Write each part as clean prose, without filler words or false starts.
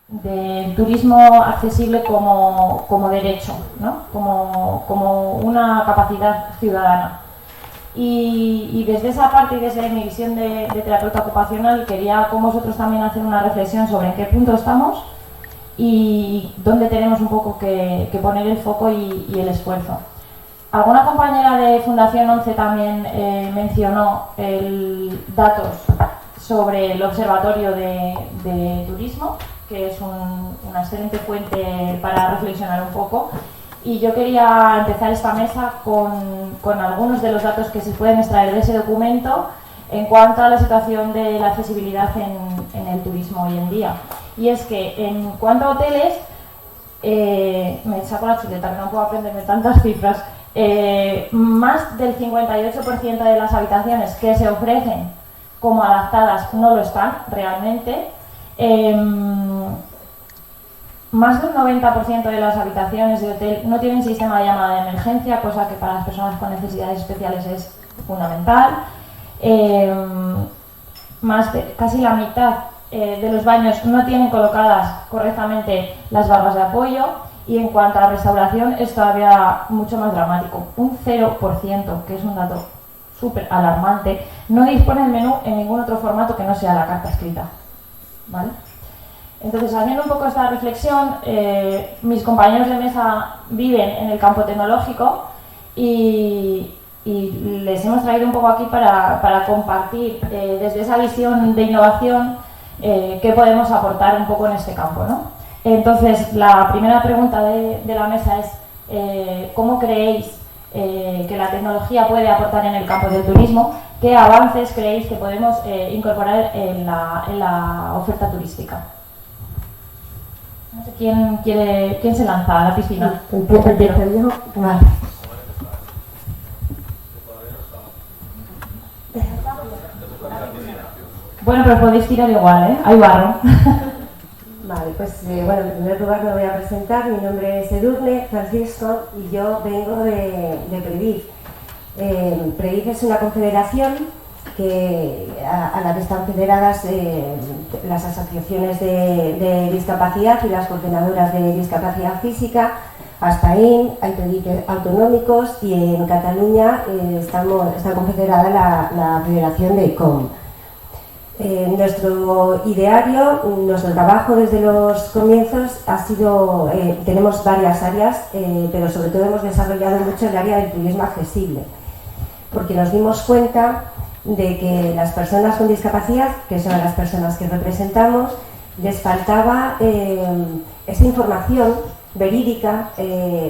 del turismo accesible como derecho, ¿no? como una capacidad ciudadana. Y desde esa parte y desde mi visión de terapeuta ocupacional quería con vosotros también hacer una reflexión sobre en qué punto estamos y dónde tenemos un poco que poner el foco y el esfuerzo. Alguna compañera de Fundación 11 también mencionó datos sobre el Observatorio de Turismo, que es una excelente fuente para reflexionar un poco. Y yo quería empezar esta mesa con algunos de los datos que se pueden extraer de ese documento en cuanto a la situación de la accesibilidad en el turismo hoy en día. Y es que en cuanto a hoteles, me saco la chuleta, que no puedo aprenderme tantas cifras, más del 58% de las habitaciones que se ofrecen como adaptadas no lo están realmente. Más del 90% de las habitaciones de hotel no tienen sistema de llamada de emergencia, cosa que para las personas con necesidades especiales es fundamental. Casi la mitad de los baños no tienen colocadas correctamente las barras de apoyo, y en cuanto a la restauración es todavía mucho más dramático. Un 0%, que es un dato súper alarmante, no dispone el menú en ningún otro formato que no sea la carta escrita, ¿vale? Entonces, haciendo un poco esta reflexión, mis compañeros de mesa viven en el campo tecnológico y les hemos traído un poco aquí para compartir desde esa visión de innovación qué podemos aportar un poco en este campo, ¿no? Entonces, la primera pregunta de la mesa es ¿cómo creéis que la tecnología puede aportar en el campo del turismo? ¿Qué avances creéis que podemos incorporar en la oferta turística? No sé quién se lanza a la piscina. Empiezo yo. Vale. Bueno, pero podéis tirar igual, ¿eh? Hay barro. Vale, pues bueno, en primer lugar me voy a presentar. Mi nombre es Edurne Francisco y yo vengo de Previf. Previf es una confederación a la que están federadas las asociaciones de discapacidad y las coordenadoras de discapacidad física, ASPAIN, AIPEDIC autonómicos, y en Cataluña está confederada la Federación de COM. Nuestro ideario, nuestro trabajo desde los comienzos ha sido, tenemos varias áreas, pero sobre todo hemos desarrollado mucho el área del turismo accesible, porque nos dimos cuenta de que las personas con discapacidad, que son las personas que representamos, les faltaba esa información verídica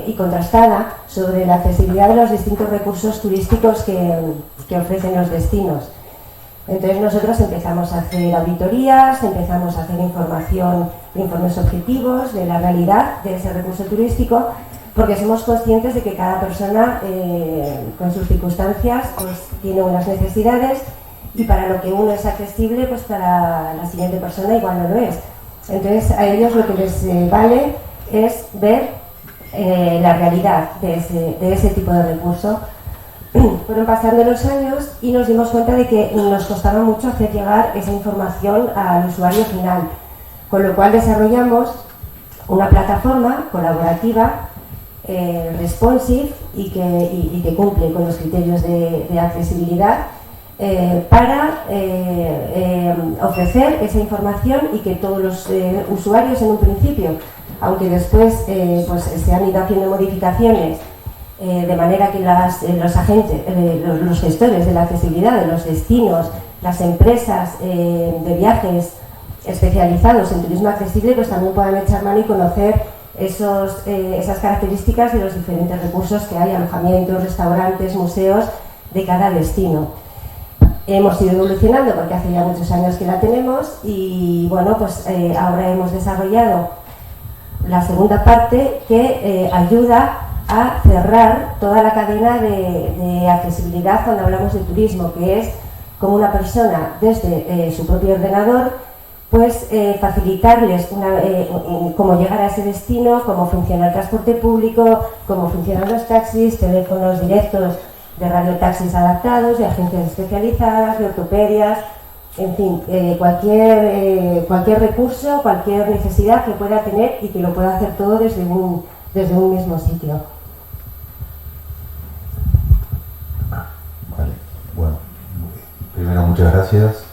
y contrastada sobre la accesibilidad de los distintos recursos turísticos que ofrecen los destinos. Entonces nosotros empezamos a hacer auditorías, empezamos a hacer informes objetivos de la realidad de ese recurso turístico, porque somos conscientes de que cada persona con sus circunstancias pues tiene unas necesidades, y para lo que uno es accesible, pues para la siguiente persona igual no lo es. Entonces a ellos lo que les vale es ver la realidad de ese tipo de recurso. Fueron pasando los años y nos dimos cuenta de que nos costaba mucho hacer llegar esa información al usuario final, con lo cual desarrollamos una plataforma colaborativa responsive y que cumple con los criterios de accesibilidad para ofrecer esa información y que todos los usuarios en un principio, aunque después pues se han ido haciendo modificaciones de manera que los agentes, los gestores de la accesibilidad de los destinos, las empresas de viajes especializados en turismo accesible, pues también puedan echar mano y conocer esas características de los diferentes recursos que hay, alojamientos, restaurantes, museos de cada destino. Hemos ido evolucionando porque hace ya muchos años que la tenemos y bueno, pues ahora hemos desarrollado la segunda parte que ayuda a cerrar toda la cadena de accesibilidad cuando hablamos de turismo, que es como una persona desde su propio ordenador, pues facilitarles cómo llegar a ese destino, cómo funciona el transporte público, cómo funcionan los taxis, teléfonos directos de radiotaxis adaptados, de agencias especializadas, de ortopedias, En fin, cualquier recurso, cualquier necesidad que pueda tener y que lo pueda hacer todo desde un mismo sitio. Vale, bueno, primero muchas gracias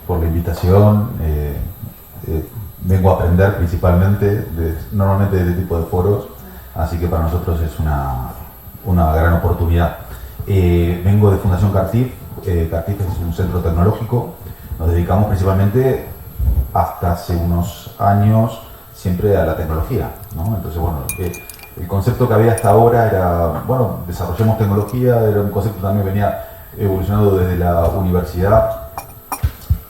por la invitación. Vengo a aprender principalmente, normalmente de este tipo de foros, así que para nosotros es una gran oportunidad. Vengo de Fundación Cartif. Cartif es un centro tecnológico. Nos dedicamos principalmente, hasta hace unos años, siempre a la tecnología, ¿no? Entonces, bueno, el concepto que había hasta ahora era, bueno, desarrollemos tecnología, era un concepto que también venía evolucionando desde la universidad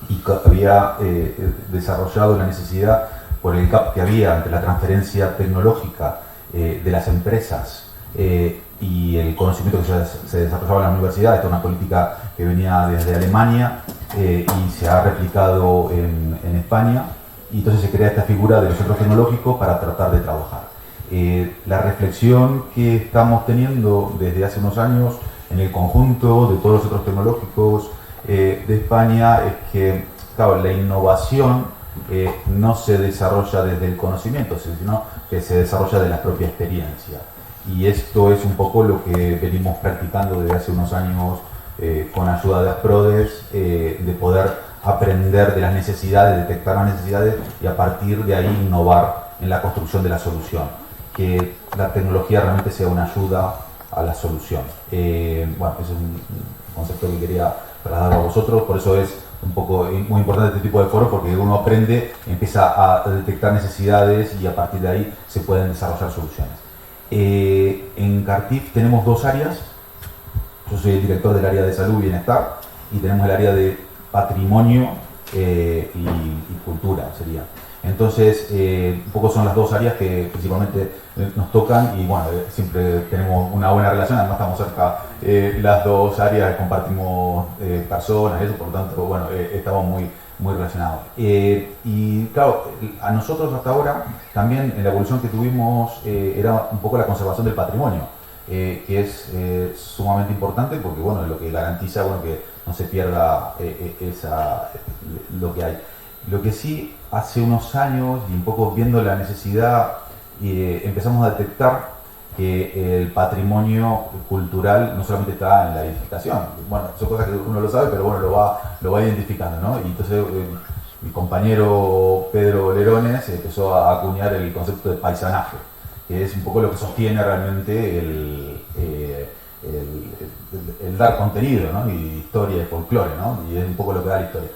y que había desarrollado la necesidad por el gap que había entre la transferencia tecnológica de las empresas y el conocimiento que se desarrollaba en la universidad. Esta es una política que venía desde Alemania y se ha replicado en España, y entonces se crea esta figura de los centros tecnológicos para tratar de trabajar. La reflexión que estamos teniendo desde hace unos años en el conjunto de todos los centros tecnológicos de España es que, claro, la innovación no se desarrolla desde el conocimiento, sino que se desarrolla de la propia experiencia. Y esto es un poco lo que venimos practicando desde hace unos años con ayuda de Asprodes, de poder aprender de las necesidades, detectar las necesidades y a partir de ahí innovar en la construcción de la solución. Que la tecnología realmente sea una ayuda a la solución. Bueno, ese es un concepto que quería trasladar a vosotros, por eso es un poco muy importante este tipo de foros, porque uno aprende, empieza a detectar necesidades y a partir de ahí se pueden desarrollar soluciones. En Cartif tenemos dos áreas. Yo soy el director del área de salud y bienestar, y tenemos el área de patrimonio y cultura, sería. Entonces, un poco son las dos áreas que principalmente nos tocan, y bueno, siempre tenemos una buena relación, además estamos cerca, las dos áreas compartimos personas, eso, por lo tanto, bueno, estamos muy relacionados. Y claro, a nosotros hasta ahora, también en la evolución que tuvimos, era un poco la conservación del patrimonio, que es sumamente importante, porque bueno, es lo que garantiza, bueno, que no se pierda lo que hay. Lo que sí, hace unos años, y un poco viendo la necesidad, empezamos a detectar que el patrimonio cultural no solamente está en la edificación. Bueno, son cosas que uno lo sabe, pero bueno, lo va identificando, ¿no? Y entonces mi compañero Pedro Lerones empezó a acuñar el concepto de paisanaje, que es un poco lo que sostiene realmente el dar contenido, ¿no? Y historia y folclore, ¿no? Y es un poco lo que da la historia.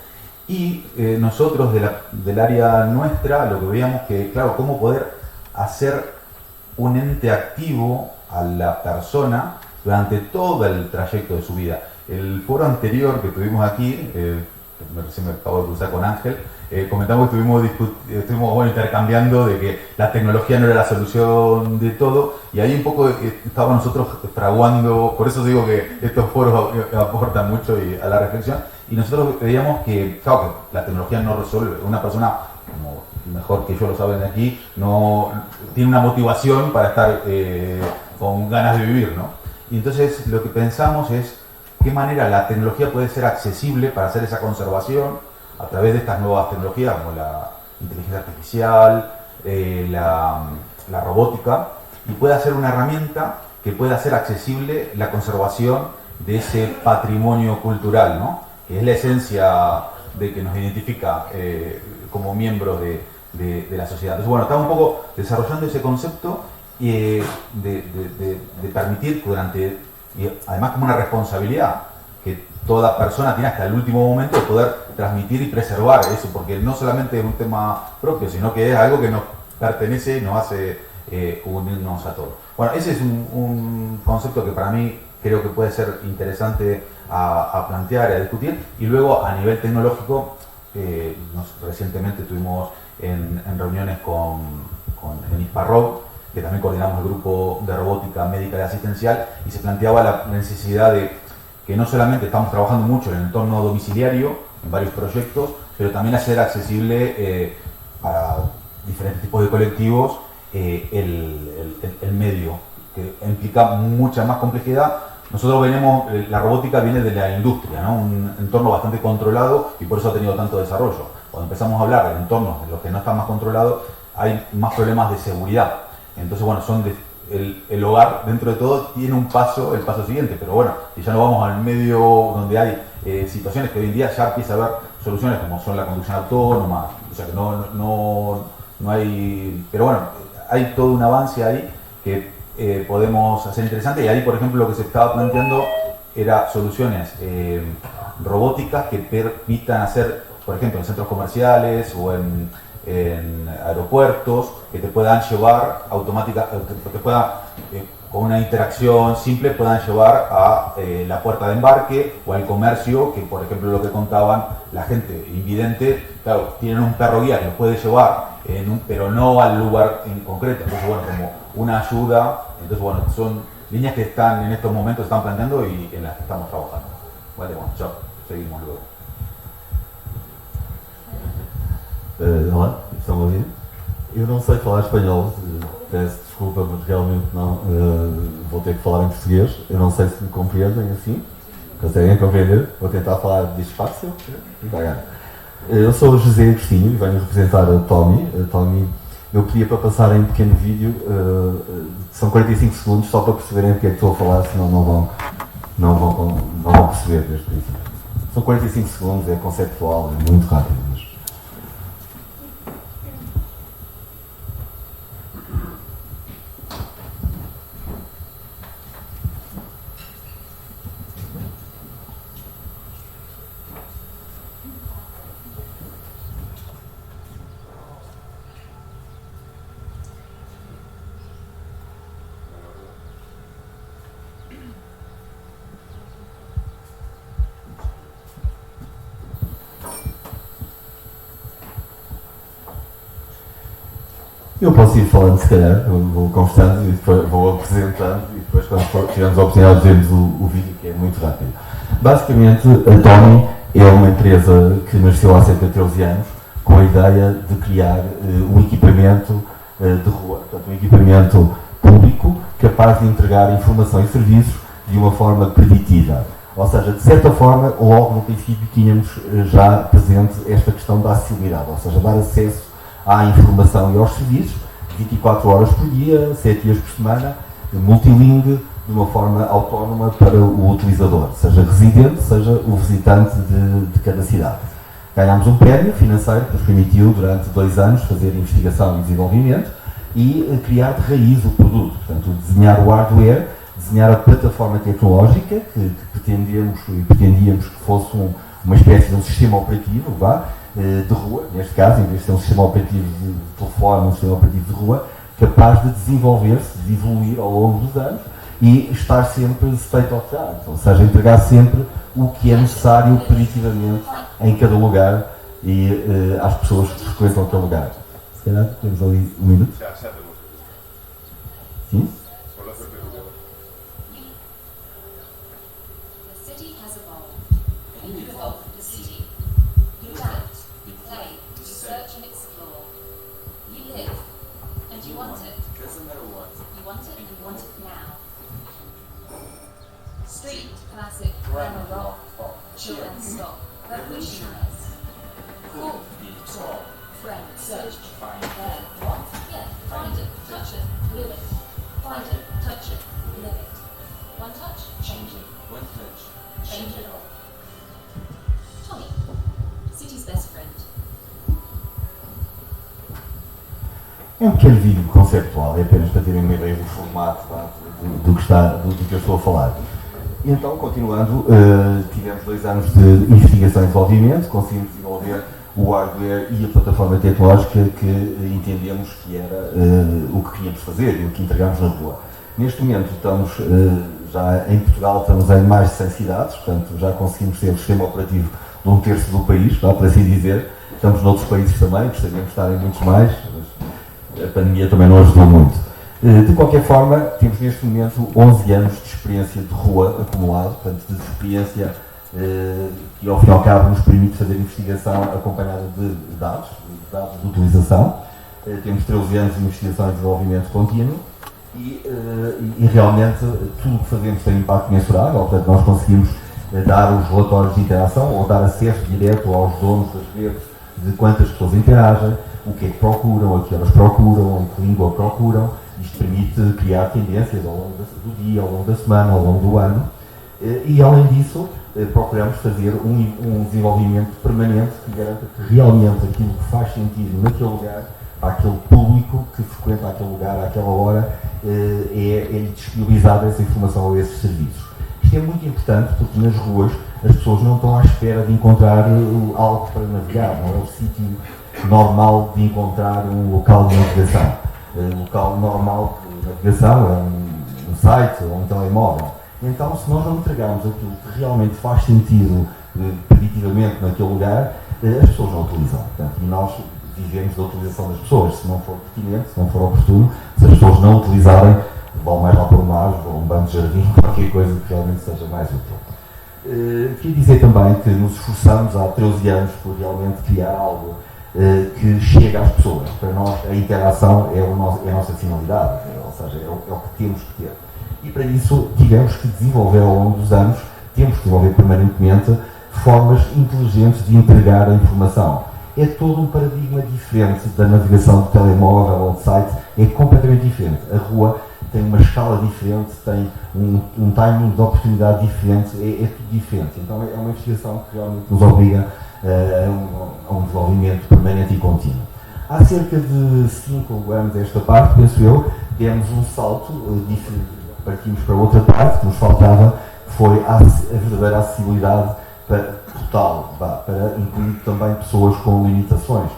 Y nosotros del área nuestra lo que veíamos que, claro, cómo poder hacer un ente activo a la persona durante todo el trayecto de su vida. El foro anterior que tuvimos aquí, recién me acabo de cruzar con Ángel, comentamos que estuvimos intercambiando de que la tecnología no era la solución de todo, y ahí un poco estábamos nosotros fraguando, por eso digo que estos foros aportan mucho a la reflexión, y nosotros veíamos que, claro, que la tecnología no resuelve. Una persona, como mejor que yo lo saben aquí, no tiene una motivación para estar con ganas de vivir, ¿no? Y entonces lo que pensamos es qué manera la tecnología puede ser accesible para hacer esa conservación a través de estas nuevas tecnologías como la inteligencia artificial, la robótica, y puede ser una herramienta que pueda hacer accesible la conservación de ese patrimonio cultural, ¿no? Que es la esencia de que nos identifica como miembros de la sociedad. Entonces, bueno, estamos un poco desarrollando ese concepto de permitir y además como una responsabilidad, que toda persona tiene hasta el último momento de poder transmitir y preservar eso, porque no solamente es un tema propio, sino que es algo que nos pertenece y nos hace unirnos a todos. Bueno, ese es un concepto que para mí creo que puede ser interesante a plantear y a discutir. Y luego, a nivel tecnológico, recientemente estuvimos en reuniones en ISPARROB, que también coordinamos el grupo de robótica médica y asistencial, y se planteaba la necesidad de que no solamente estamos trabajando mucho en el entorno domiciliario, en varios proyectos, pero también hacer accesible para diferentes tipos de colectivos el medio, que implica mucha más complejidad, nosotros venimos, la robótica viene de la industria, ¿no? Un entorno bastante controlado y por eso ha tenido tanto desarrollo. Cuando empezamos a hablar de entornos de los que no están más controlados, hay más problemas de seguridad. Entonces, bueno, el hogar, dentro de todo, tiene el paso siguiente, pero bueno, si ya nos vamos al medio donde hay situaciones que hoy en día ya empieza a haber soluciones como son la conducción autónoma, o sea que no hay, pero bueno, hay todo un avance ahí que podemos hacer interesante, y ahí, por ejemplo, lo que se estaba planteando era soluciones robóticas que permitan hacer, por ejemplo, en centros comerciales o en aeropuertos, que te puedan llevar con una interacción simple, puedan llevar a la puerta de embarque o al comercio, que por ejemplo lo que contaban, la gente invidente, claro, tienen un perro guía que los puede llevar, pero no al lugar en concreto. Entonces, bueno, como una ayuda. Entonces, bueno, son líneas que están en estos momentos están planteando y en las que estamos trabajando. Vale, bueno, chao, seguimos luego. Olá, estão a ouvir? Eu não sei falar espanhol, peço desculpa, mas realmente não. Vou ter que falar em português. Eu não sei se me compreendem assim. Conseguem compreender? Vou tentar falar despacio. Eu sou o José Agostinho e venho representar a Tommy. Eu pedia para passarem um pequeno vídeo, são 45 segundos, só para perceberem o que é que estou a falar, senão não vão perceber desde o princípio. São 45 segundos, é conceptual, é muito rápido. Eu posso ir falando, se calhar, eu vou conversando e depois vou apresentando e depois, quando tivermos a oportunidade de vermos o vídeo, que é muito rápido. Basicamente, a Tommy é uma empresa que nasceu há cerca de 13 anos com a ideia de criar um equipamento de rua, portanto, um equipamento público capaz de entregar informação e serviços de uma forma preditiva. Ou seja, de certa forma, logo no princípio tínhamos já presente esta questão da acessibilidade, ou seja, dar acesso à informação e aos serviços, 24 horas por dia, 7 dias por semana, multilingue, de uma forma autónoma para o utilizador, seja residente, seja o visitante de cada cidade. Ganhámos um prémio financeiro que nos permitiu, durante 2 anos, fazer investigação e desenvolvimento e criar de raiz o produto, portanto, desenhar o hardware, desenhar a plataforma tecnológica que pretendíamos que fosse uma espécie de um sistema operativo, de rua, neste caso, em vez de ser um sistema operativo de telefone, um sistema operativo de rua, capaz de desenvolver-se, de evoluir ao longo dos anos e estar sempre state of the art, ou seja, entregar sempre o que é necessário preditivamente em cada lugar e às pessoas que frequentam aquele lugar. Se calhar temos ali um minuto. Sim? É um pequeno vídeo conceptual, é apenas para terem uma ideia do formato do que eu estou a falar. E então, continuando, tivemos 2 anos de investigação e desenvolvimento, conseguimos desenvolver o hardware e a plataforma tecnológica que entendemos que era o que queríamos fazer e o que entregámos na rua. Neste momento estamos já em Portugal, estamos em mais de 100 cidades, portanto já conseguimos ter o sistema operativo de 1/3 do país, por assim dizer. Estamos noutros países também, gostaríamos de estar em muitos mais, mas a pandemia também não ajudou muito. De qualquer forma, temos neste momento 11 anos de experiência de rua acumulado, portanto de experiência que ao fim e ao cabo nos permite fazer investigação acompanhada de dados de utilização. Temos 13 anos de investigação e desenvolvimento contínuo E realmente tudo o que fazemos tem impacto mensurável, portanto nós conseguimos dar os relatórios de interação ou dar acesso direto aos donos das redes de quantas pessoas interagem, o que é que procuram, a que horas procuram, em que língua procuram. Isto permite criar tendências ao longo do dia, ao longo da semana, ao longo do ano. E além disso, procuramos fazer um desenvolvimento permanente que garanta que realmente aquilo que faz sentido naquele lugar, àquele público que frequenta aquele lugar, àquela hora, é disponibilizada essa informação ou esses serviços. Isto é muito importante porque nas ruas as pessoas não estão à espera de encontrar algo para navegar, não é o sítio normal de encontrar um local de navegação. O local normal de navegação é um site ou um telemóvel. Então, se nós não entregarmos aquilo que realmente faz sentido preditivamente naquele lugar, as pessoas não utilizam. Portanto, e nós vivemos da utilização das pessoas. Se não for pertinente, se não for oportuno, se as pessoas não utilizarem, vão mais lá para o mar, ou um banco de jardim, qualquer coisa que realmente seja mais útil. Queria dizer também que nos esforçamos há 13 anos por realmente criar algo que chega às pessoas. Para nós, a interação é a nossa finalidade, ou seja, é o que temos que ter. E para isso tivemos que desenvolver ao longo dos anos, temos que desenvolver permanentemente formas inteligentes de entregar a informação. É todo um paradigma diferente da navegação de telemóvel ou de site, é completamente diferente. A rua tem uma escala diferente, tem um timing de oportunidade diferente, é tudo diferente. Então é uma investigação que realmente nos obriga a um desenvolvimento permanente e contínuo. Há cerca de 5 anos desta parte, penso eu, demos um salto, partimos para outra parte que nos faltava, que foi a verdadeira acessibilidade total, para incluir também pessoas com limitações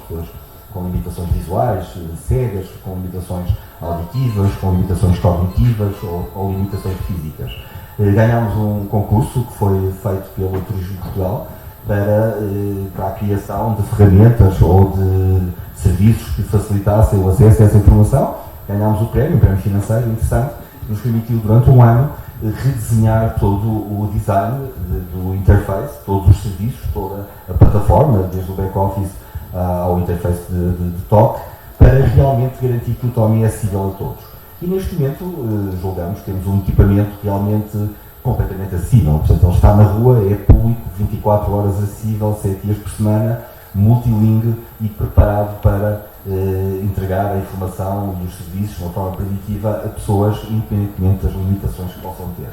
visuais, cegas, com limitações auditivas, com limitações cognitivas ou limitações físicas. Ganhámos um concurso que foi feito pelo Turismo de Portugal para a criação de ferramentas ou de serviços que facilitassem o acesso a essa informação. Ganhámos um prémio financeiro interessante, que nos permitiu durante um ano redesenhar todo o design do interface, todos os serviços, toda a plataforma, desde o back-office ao interface de toque, para realmente garantir que o TOMI é acessível a todos. E neste momento julgamos que temos um equipamento realmente completamente acessível. Portanto, ele está na rua, é público, 24 horas acessível, 7 dias por semana, multilingue e preparado para entregar a informação e os serviços de uma forma preditiva a pessoas, independentemente das limitações que possam ter.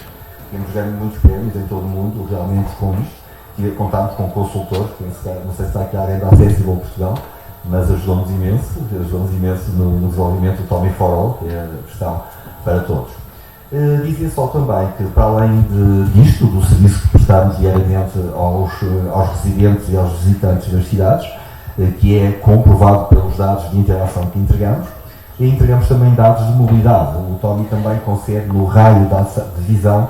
Temos ganho muitos prémios em todo o mundo, realmente, com isto. Contámos com consultores, não sei se está aqui alguém da Acessível Portugal, mas ajudou-nos imenso no desenvolvimento do TOMI for All, que é a versão para todos. Dizia só também que, para além disto, do serviço que prestamos diariamente aos residentes e aos visitantes das cidades, que é comprovado pelos dados de interação que entregamos, e entregamos também dados de mobilidade. O TOMI também consegue, no raio de visão,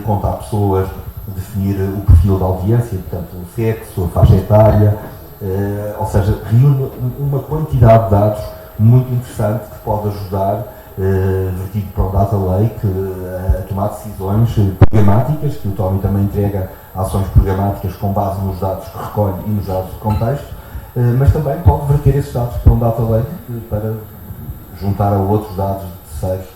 contar pessoas, definir o perfil da audiência, portanto, o sexo, a faixa etária, ou seja, reúne uma quantidade de dados muito interessante que pode ajudar, vertido para o Data Lake, a tomar decisões programáticas, que o TOMI também entrega ações programáticas com base nos dados que recolhe e nos dados de contexto, mas também pode verter esses dados para um Data Lake para juntar a outros dados de terceiros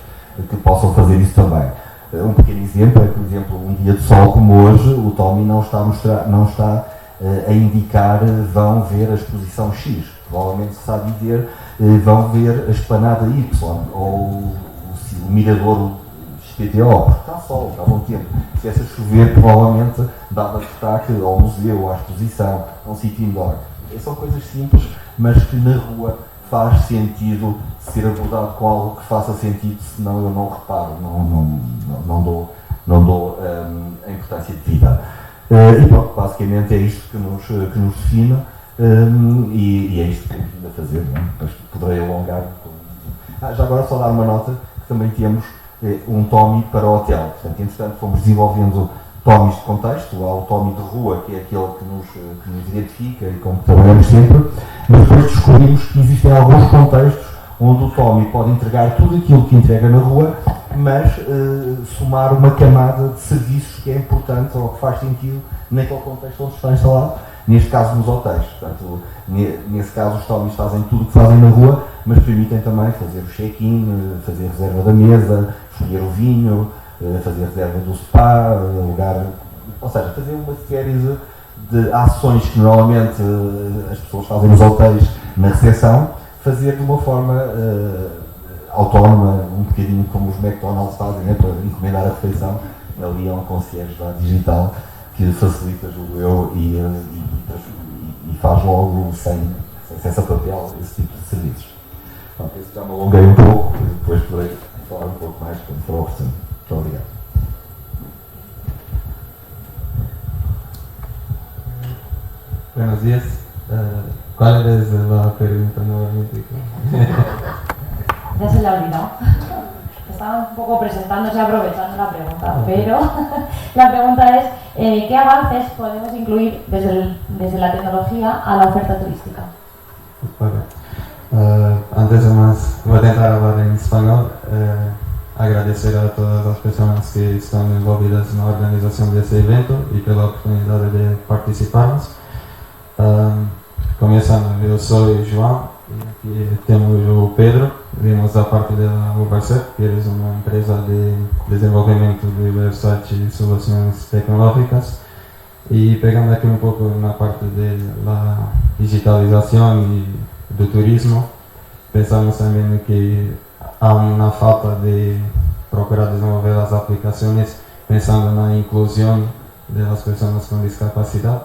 que possam fazer isso também. Um pequeno exemplo é, por exemplo, um dia de sol como hoje, o TOMI não está a indicar vão ver a exposição X, provavelmente se sabe dizer vão ver a esplanada Y ou o mirador XPTO, porque está sol, está bom tempo. Se essa chover, provavelmente dava destaque ao museu, à exposição, a um sítio indoor. São coisas simples, mas que na rua faz sentido ser abordado com algo que faça sentido, senão eu não reparo, não dou a importância de vida. E pronto, basicamente é isto que nos define e é isto que temos vindo a fazer, não é? Depois poderei alongar. Já agora só dar uma nota que também temos um TOMI para o hotel. Portanto, entretanto, fomos desenvolvendo TOMIs de contexto. Há o TOMI de rua, que é aquele que nos identifica e com que trabalhamos sempre, mas depois descobrimos que existem alguns contextos onde o TOMI pode entregar tudo aquilo que entrega na rua, mas somar uma camada de serviços que é importante ou que faz sentido naquele contexto onde está instalado, neste caso nos hotéis. Portanto, nesse caso os Tommys fazem tudo o que fazem na rua, mas permitem também fazer o check-in, fazer a reserva da mesa, escolher o vinho, fazer a reserva do spa, alugar, ou seja, fazer uma série de ações que normalmente as pessoas fazem nos hotéis na recepção, fazer de uma forma autónoma, um bocadinho como os McDonald's fazem, né, para encomendar a refeição. Ali é um concierge digital que facilita, julgo eu, e faz logo sem acesso a papel esse tipo de serviços. Bom, esse já me alonguei um pouco, depois poderei falar um pouco mais quando for oportuno. Muito obrigado. Buenos días. ¿Cuál es la pregunta nuevamente? Ya se le ha olvidado. Estaba un poco presentándose, aprovechando la pregunta, pero la pregunta es ¿qué avances podemos incluir desde la tecnología a la oferta turística? Vale. Antes de más, voy a intentar hablar en español. Agradecer a todas las personas que están envolvidas en la organización de este evento y por la oportunidad de participar. Comenzando, yo soy João y aquí tengo yo Pedro, vimos a parte de la Uberset, que es una empresa de desenvolvimiento de websites y soluciones tecnológicas, y pegando aquí un poco en la parte de la digitalización y del turismo, pensamos también que hay una falta de procurar desenvolver las aplicaciones pensando en la inclusión de las personas con discapacidad,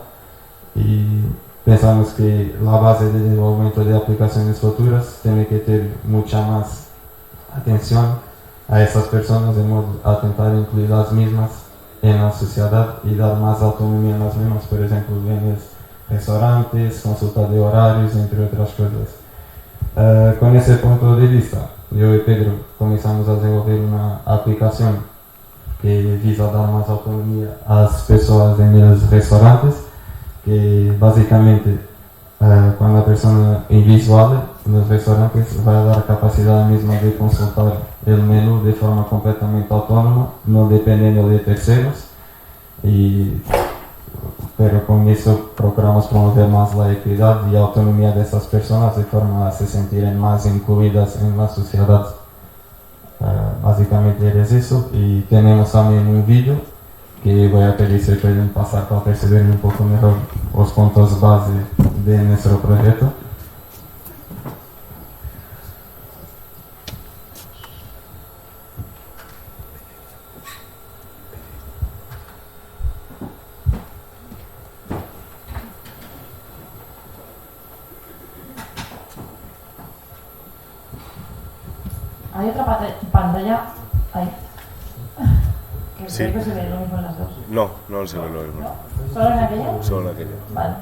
y pensamos que la base de desenvolvimiento de aplicaciones futuras tiene que tener mucha más atención a esas personas de modo a tentar incluir las mismas en la sociedad y dar más autonomía a las mismas, por ejemplo, en restaurantes, consulta de horarios, entre otras cosas. Con ese punto de vista, yo y Pedro comenzamos a desenvolver una aplicación que visa dar más autonomía a las personas en los restaurantes, que básicamente cuando la persona invisual en los restaurantes va a dar capacidad misma de consultar el menú de forma completamente autónoma, no dependiendo de terceros, pero con eso procuramos promover más la equidad y autonomía de esas personas de forma a se sentirem más incluidas en la sociedad. Básicamente es eso, y tenemos también un vídeo que voy a pedir si pueden pasar para perceber un poco mejor los puntos base de nuestro proyecto. Hay otra pantalla ahí. Que Sí. creo que se ve lo mismo en las dos. No, no se ve lo mismo. ¿No? ¿Solo en aquella? Solo en aquella. Vale.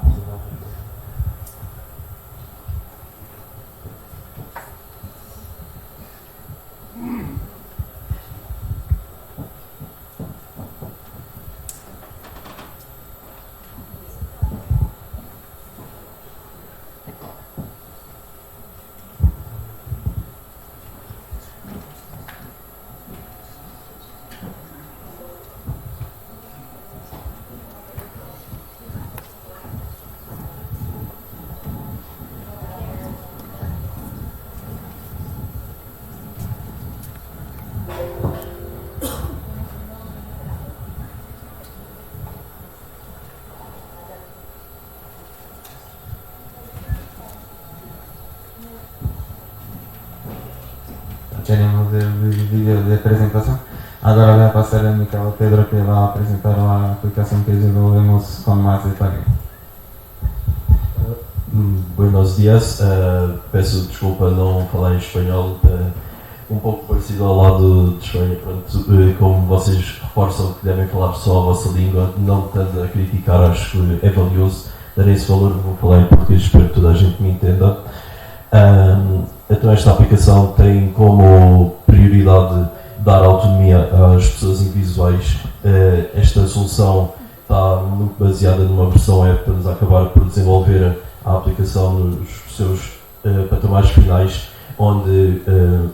Tenemos el vídeo de presentación. Ahora voy a pasar el micro a Pedro, que va a presentar la aplicación que desenvolvemos con más detalle. Buenos dias, peço desculpa não falar em espanhol, um pouco parecido ao lado de Espanha, pronto, como vocês reforçam que devem falar só a vossa língua, não tanto a criticar, acho que é valioso dar esse valor, vou falar em português, espero que toda a gente me entenda. Então esta aplicação tem como prioridade dar autonomia às pessoas invisuais. Esta solução está muito baseada numa versão web, para nos acabar por desenvolver a aplicação nos seus patamares finais, onde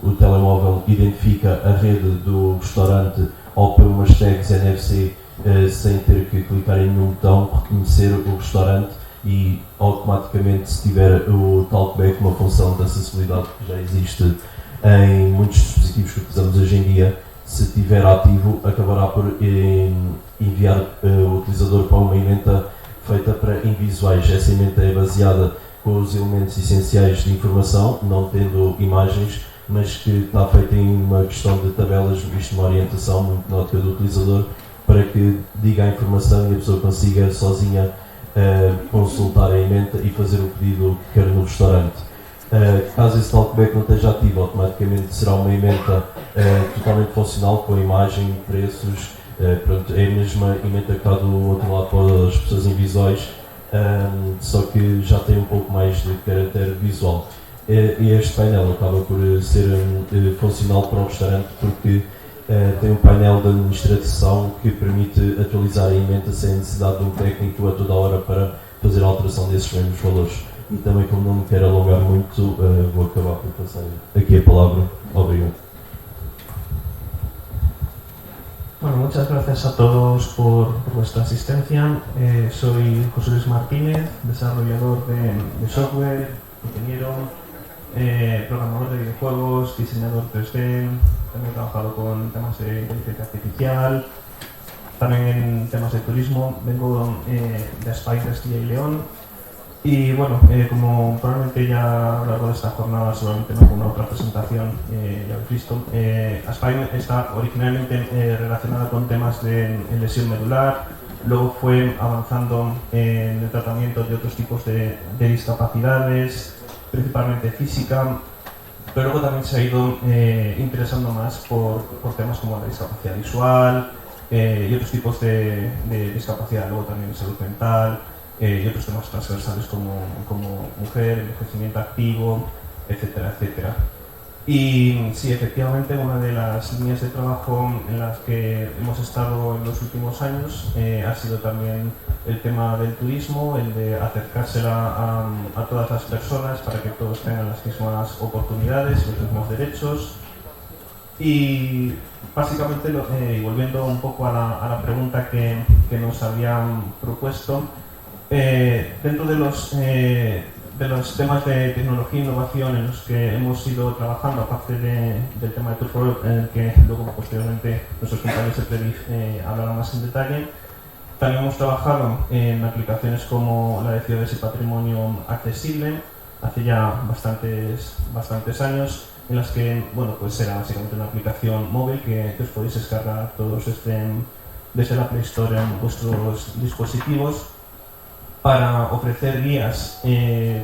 o telemóvel identifica a rede do restaurante ou por umas tags NFC sem ter que clicar em nenhum botão, reconhecer o restaurante e automaticamente, se tiver o talkback, uma função de acessibilidade que já existe em muitos dispositivos que utilizamos hoje em dia, se estiver ativo, acabará por enviar o utilizador para uma ementa feita para invisuais. Essa ementa é baseada com os elementos essenciais de informação, não tendo imagens, mas que está feita em uma questão de tabelas, visto uma orientação muito na ótica do utilizador, para que diga a informação e a pessoa consiga sozinha consultar a ementa e fazer o pedido que quer no restaurante. Caso esse talkback não esteja ativo, automaticamente será uma ementa totalmente funcional, com imagem, preços, pronto, é a mesma ementa que está do outro lado para as pessoas invisuais, só que já tem um pouco mais de caráter visual. E este painel acaba por ser funcional para um restaurante porque tem um painel de administração que permite atualizar a ementa sem necessidade de um técnico a toda hora para fazer a alteração desses mesmos valores. E também, como não me quero alongar muito, vou acabar por passar aqui a palavra. Obrigado. Bueno, muchas gracias a todos por vuestra asistencia. Soy José Luis Martínez, desarrollador de software, ingeniero, programador de videojuegos, diseñador 3D. También he trabajado con temas de inteligencia artificial, también en temas de turismo. Vengo de Aspire, Castilla y León. Y bueno, como probablemente ya a lo largo de esta jornada, seguramente en alguna otra presentación ya habéis visto, Aspire está originalmente relacionada con temas de lesión medular, luego fue avanzando en el tratamiento de otros tipos de discapacidades, principalmente física, pero luego también se ha ido interesando más por temas como la discapacidad visual y otros tipos de discapacidad, luego también salud mental, y otros temas transversales como mujer, envejecimiento activo, etcétera, etcétera. Y sí, efectivamente, una de las líneas de trabajo en las que hemos estado en los últimos años ha sido también el tema del turismo, el de acercársela a todas las personas para que todos tengan las mismas oportunidades, los mismos derechos. Y básicamente, y volviendo un poco a la pregunta que nos habían propuesto, dentro de los temas de tecnología e innovación en los que hemos ido trabajando, aparte del tema de Tour4Europe, en el que luego posteriormente nuestros compañeros de Predic hablarán más en detalle, también hemos trabajado en aplicaciones como la de ciudades y patrimonio accesible, hace ya bastantes años, en las que, bueno, pues era básicamente una aplicación móvil que os podéis descargar todos desde la Play Store en vuestros dispositivos, para ofrecer guías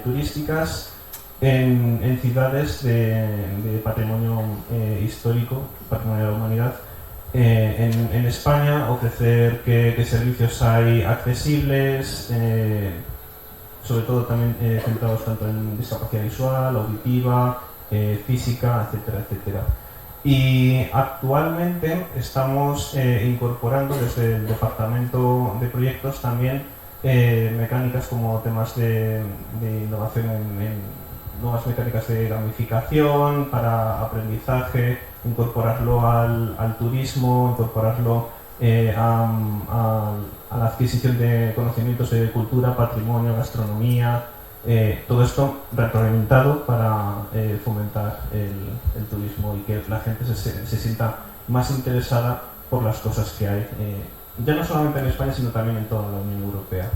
turísticas en ciudades de patrimonio histórico, patrimonio de la humanidad. En España, ofrecer qué servicios hay accesibles, sobre todo también centrados tanto en discapacidad visual, auditiva, física, etcétera, etcétera. Y actualmente estamos incorporando desde el departamento de proyectos también mecánicas como temas de innovación en nuevas mecánicas de gamificación para aprendizaje, incorporarlo al turismo, incorporarlo a la adquisición de conocimientos de cultura, patrimonio, gastronomía, todo esto retroalimentado para fomentar el turismo y que la gente se sienta más interesada por las cosas que hay, ya no solamente en España, sino también en toda la Unión Europea.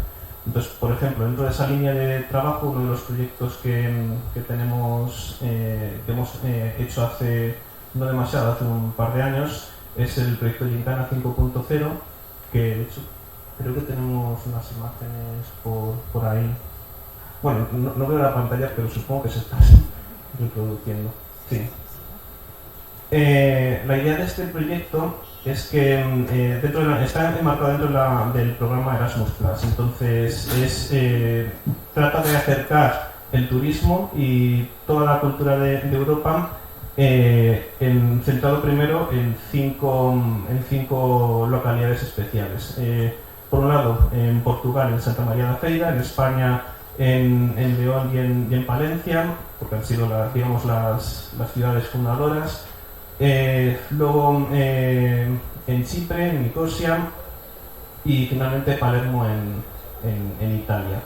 Entonces, por ejemplo, dentro de esa línea de trabajo, uno de los proyectos que tenemos, que hemos hecho hace no demasiado, hace un par de años, es el proyecto Gincana 5.0, que de hecho creo que tenemos unas imágenes por ahí. Bueno, no veo la pantalla, pero supongo que se está reproduciendo. Sí. La idea de este proyecto es que está enmarcado dentro del programa Erasmus+. Entonces trata de acercar el turismo y toda la cultura de Europa, centrado primero en cinco localidades especiales. Por un lado, en Portugal, en Santa María la Feira; en España, en León y en Palencia, porque han sido las ciudades fundadoras. Luego en Chipre, en Nicosia, y finalmente Palermo en Italia.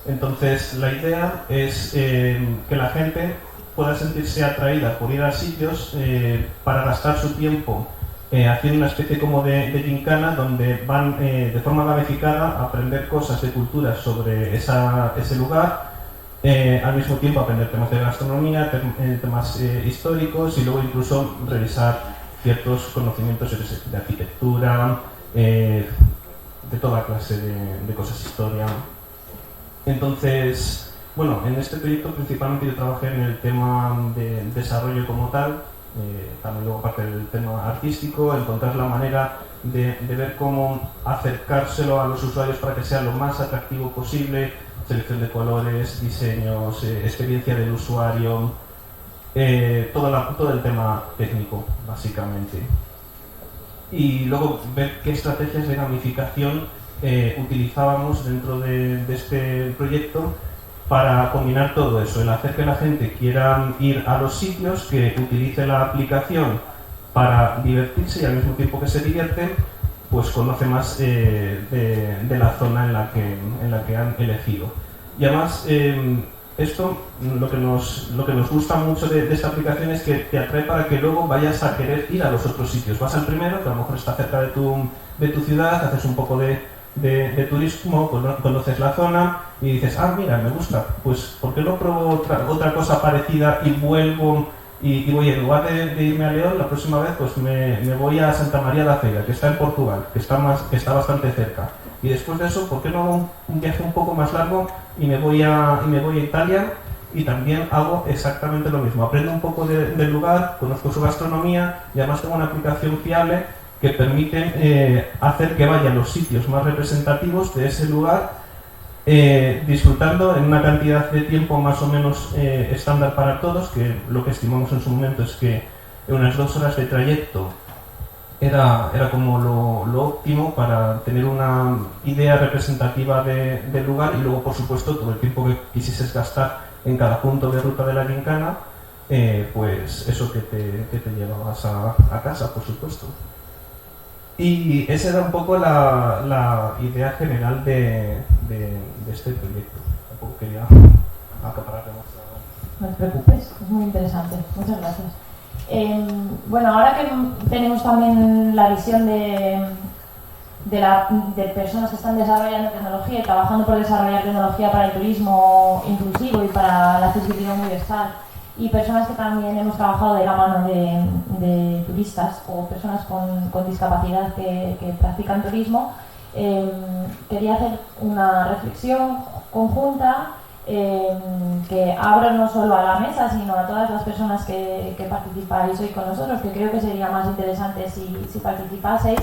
Entonces la idea es que la gente pueda sentirse atraída por ir a sitios para gastar su tiempo haciendo una especie como de gincana donde van de forma gamificada a aprender cosas de cultura sobre ese lugar, al mismo tiempo aprender temas de gastronomía, temas históricos y luego incluso revisar ciertos conocimientos de arquitectura, de toda clase de cosas, historia. Entonces, bueno, en este proyecto principalmente yo trabajé en el tema de desarrollo como tal, también luego parte del tema artístico, encontrar la manera de ver cómo acercárselo a los usuarios para que sea lo más atractivo posible, selección de colores, diseños, experiencia del usuario, todo el tema técnico, básicamente. Y luego ver qué estrategias de gamificación utilizábamos dentro de este proyecto para combinar todo eso, el hacer que la gente quiera ir a los sitios, que utilice la aplicación para divertirse y al mismo tiempo que se divierten, pues conoce más de la zona en la que han elegido. Y además, esto lo que nos gusta mucho de esta aplicación es que te atrae para que luego vayas a querer ir a los otros sitios. Vas al primero, que a lo mejor está cerca de tu ciudad, haces un poco de turismo, conoces la zona y dices, mira, me gusta, pues ¿por qué no pruebo otra cosa parecida y vuelvo y voy, en lugar de irme a León, la próxima vez pues me voy a Santa María la Feira, que está en Portugal, que está bastante cerca, y después de eso, ¿por qué no hago un viaje un poco más largo y me voy a Italia y también hago exactamente lo mismo? Aprendo un poco del lugar, conozco su gastronomía y además tengo una aplicación fiable que permite hacer que vaya a los sitios más representativos de ese lugar, disfrutando en una cantidad de tiempo más o menos estándar para todos, que lo que estimamos en su momento es que en unas 2 horas de trayecto era como lo óptimo para tener una idea representativa del lugar, y luego por supuesto todo el tiempo que quisieses gastar en cada punto de ruta de la gincana, pues eso que te llevabas a casa, por supuesto. Y esa era un poco la idea general de este proyecto. Tampoco quería acaparar demasiado. No te preocupes, es muy interesante. Muchas gracias. Bueno, ahora que tenemos también la visión de personas que están desarrollando tecnología y trabajando por desarrollar tecnología para el turismo inclusivo y para la accesibilidad universal, y personas que también hemos trabajado de la mano de turistas o personas con discapacidad que practican turismo, quería hacer una reflexión conjunta que abro no solo a la mesa, sino a todas las personas que participáis hoy con nosotros, que creo que sería más interesante si participaseis,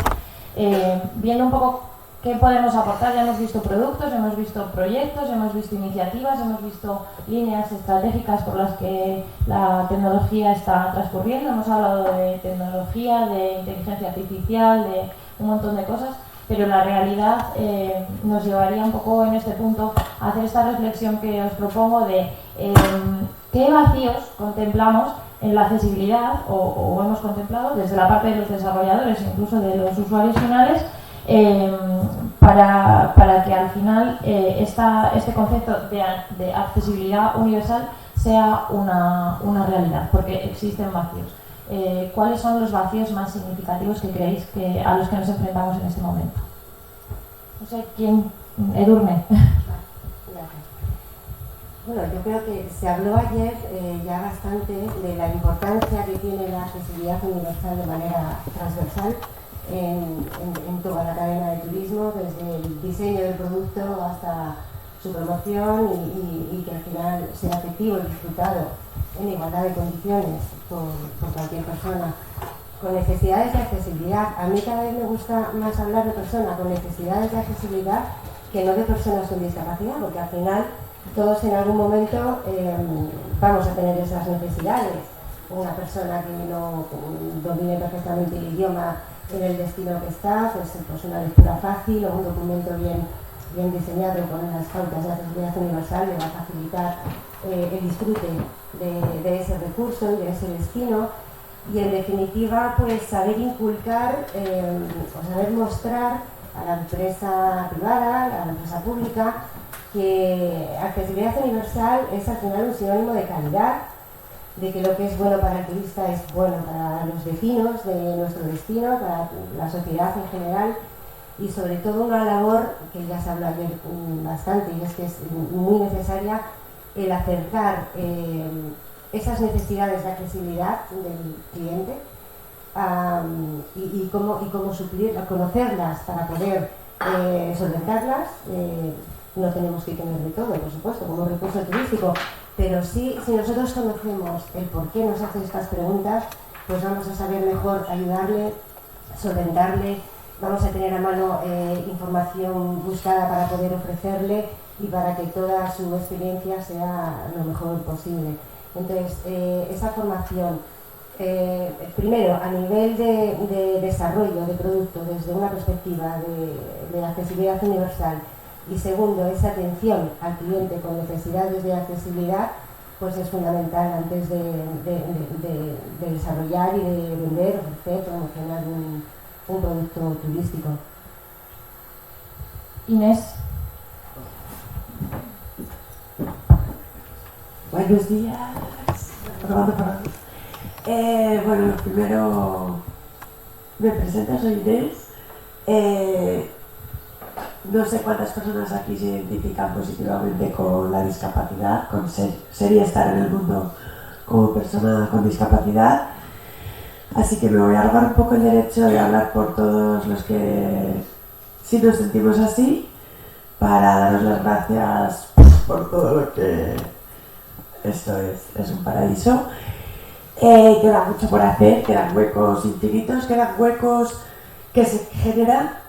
viendo un poco qué podemos aportar. Ya hemos visto productos, hemos visto proyectos, hemos visto iniciativas, hemos visto líneas estratégicas por las que la tecnología está transcurriendo. Hemos hablado de tecnología, de inteligencia artificial, de un montón de cosas, pero la realidad nos llevaría un poco en este punto a hacer esta reflexión que os propongo de qué vacíos contemplamos en la accesibilidad o hemos contemplado desde la parte de los desarrolladores, incluso de los usuarios finales, para que al final este concepto de accesibilidad universal sea una realidad, porque existen vacíos. ¿Cuáles son los vacíos más significativos que creéis a los que nos enfrentamos en este momento? No sé, ¿quién? Edurne. Bueno, yo creo que se habló ayer ya bastante de la importancia que tiene la accesibilidad universal de manera transversal en toda la cadena de turismo, desde el diseño del producto hasta su promoción y que al final sea efectivo y disfrutado en igualdad de condiciones por cualquier persona con necesidades de accesibilidad. A mí cada vez me gusta más hablar de personas con necesidades de accesibilidad que no de personas con discapacidad, porque al final todos en algún momento vamos a tener esas necesidades. Una persona que no domine perfectamente el idioma en el destino que está, pues una lectura fácil o un documento bien diseñado con las pautas de accesibilidad universal le va a facilitar el disfrute de ese recurso y de ese destino. Y en definitiva, pues saber inculcar o saber mostrar a la empresa privada, a la empresa pública, que accesibilidad universal es al final un sinónimo de calidad, de que lo que es bueno para el turista es bueno para los vecinos de nuestro destino, para la sociedad en general, y sobre todo una labor que ya se habló ayer bastante, y es que es muy necesaria el acercar esas necesidades de accesibilidad del cliente y cómo suplirlas, conocerlas para poder solventarlas. No tenemos que tener de todo, por supuesto, como recurso turístico, pero sí, si nosotros conocemos el por qué nos hace estas preguntas, pues vamos a saber mejor ayudarle, solventarle, vamos a tener a mano información buscada para poder ofrecerle y para que toda su experiencia sea lo mejor posible. Entonces, esa formación, primero, a nivel de desarrollo de producto desde una perspectiva de accesibilidad universal, y segundo, esa atención al cliente con necesidades de accesibilidad, pues es fundamental antes de desarrollar y de vender, ofrecer, promocionar un producto turístico. Inés. Buenos días. Bueno, primero me presento, soy Inés. No sé cuántas personas aquí se identifican positivamente con la discapacidad, con ser y estar en el mundo como persona con discapacidad. Así que me voy a robar un poco el derecho de hablar por todos los que sí nos sentimos así, para daros las gracias por todo lo que esto es un paraíso. Queda mucho por hacer, quedan huecos infinitos, quedan huecos que se generan.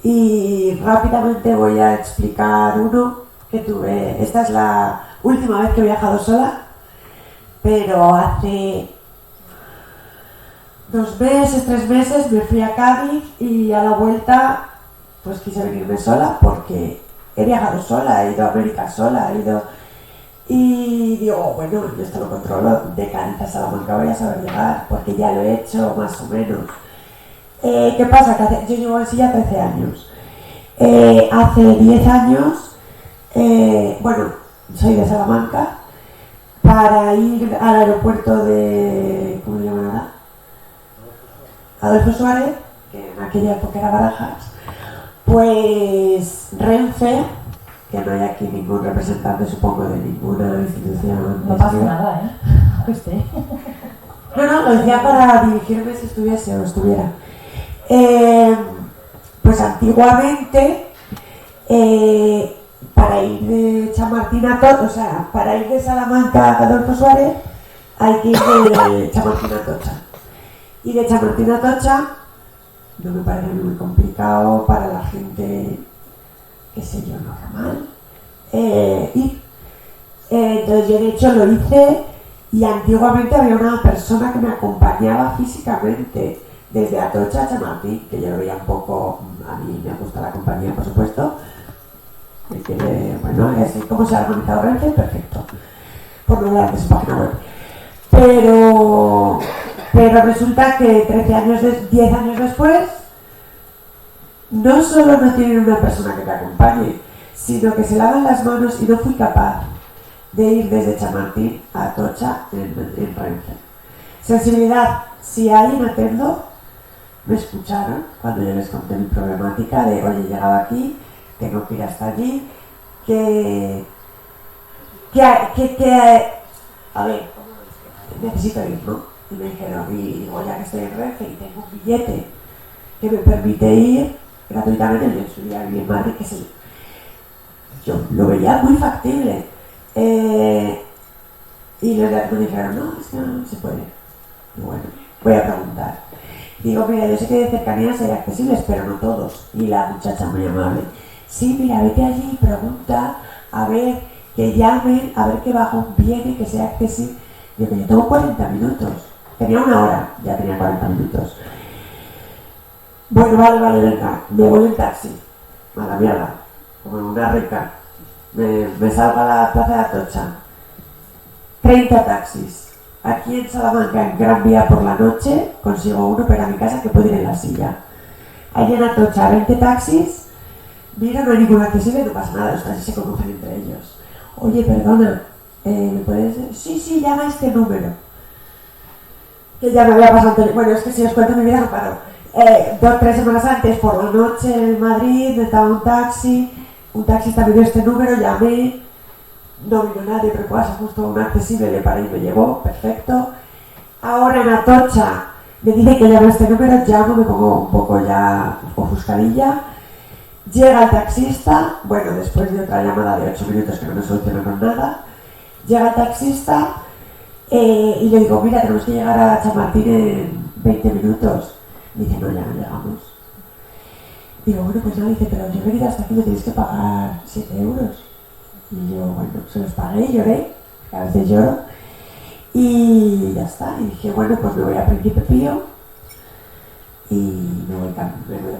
Y rápidamente voy a explicar uno que tuve. Esta es la última vez que he viajado sola, pero hace 2 meses, 3 meses me fui a Cádiz y a la vuelta pues quise venirme sola porque he viajado sola, he ido a América sola, y digo, bueno, yo esto lo controlo, de Cádiz a Salamanca voy a saber llegar porque ya lo he hecho más o menos. ¿Qué pasa? Que yo llevo en silla 13 años. Hace 10 años, bueno, soy de Salamanca, para ir al aeropuerto de, ¿cómo se llama ahora? Adolfo Suárez, que en aquella época era Barajas, pues Renfe, que no hay aquí ningún representante, supongo, de ninguna institución. No pasa nada, Usted. No, lo decía para dirigirme si estuviese o estuviera. Pues antiguamente, para ir de Chamartín a Tocha, o sea, para ir de Salamanca a Adolfo Suárez, hay que ir de Chamartín a Tocha. Y de Chamartín a Tocha no me parece muy complicado para la gente, qué sé yo, normal, ir. Entonces yo de hecho lo hice, y antiguamente había una persona que me acompañaba físicamente desde Atocha a Chamartín, que yo lo veía un poco, a mí me gusta la compañía, por supuesto, bueno, es como se ha organizado Renfe, perfecto, por no hablar de su página web. Pero resulta que 10 años después, no solo no tienen una persona que te acompañe, sino que se lavan las manos, y no fui capaz de ir desde Chamartín a Atocha en Renfe. Sensibilidad, si hay en Atendo, me escucharon cuando yo les conté mi problemática de, oye, he llegado aquí, tengo que ir hasta allí, a ver, necesito ir, ¿no? Y me dijeron, y digo, ya que estoy en Renfe y tengo un billete que me permite ir gratuitamente, yo en su día viví en Madrid, yo lo veía muy factible. Y los de Atendo me dijeron, no, es que no se puede. Y bueno, voy a preguntar. Digo, mira, yo sé que de cercanías hay accesibles, pero no todos. Y la muchacha muy amable, sí, mira, vete allí y pregunta, a ver, que llamen, a ver qué bajón viene, que sea accesible. Digo, yo tengo 40 minutos. Tenía 1 hora, ya tenía 40 minutos. Bueno, vale, venga, me voy en taxi. A la mierda, como en una rica. Me salgo a la plaza de Atocha. 30 taxis. Aquí en Salamanca, en Gran Vía por la noche, consigo uno para mi casa que puedo ir en la silla. Allí en Atocha, 20 taxis, mira, no hay ningún accesible, no pasa nada, los taxis se conocen entre ellos. Oye, perdona, ¿me puedes decir? Sí, llama a este número. Que ya me había pasado anterior. Bueno, es que si os cuento mi vida no paro. 2 o 3 semanas antes, por la noche en Madrid, estaba un taxista me dio este número, llamé, no vino nadie, pero pasa justo un accesible, le paré y me llevó, perfecto. Ahora en Atocha me dice que llame a este número, llamo, me pongo un poco ya ofuscadilla. Llega el taxista, bueno, después de otra llamada de 8 minutos que no me solucionaron nada, llega el taxista y le digo, mira, tenemos que llegar a Chamartín en 20 minutos. Me dice, no, ya no llegamos. Digo, bueno, pues no, dice, pero yo he venido hasta aquí, me tienes que pagar 7 euros. Y yo, bueno, se los pagué, lloré, que a veces lloro. Y ya está, y dije, bueno, pues me voy a Príncipe Pío y me voy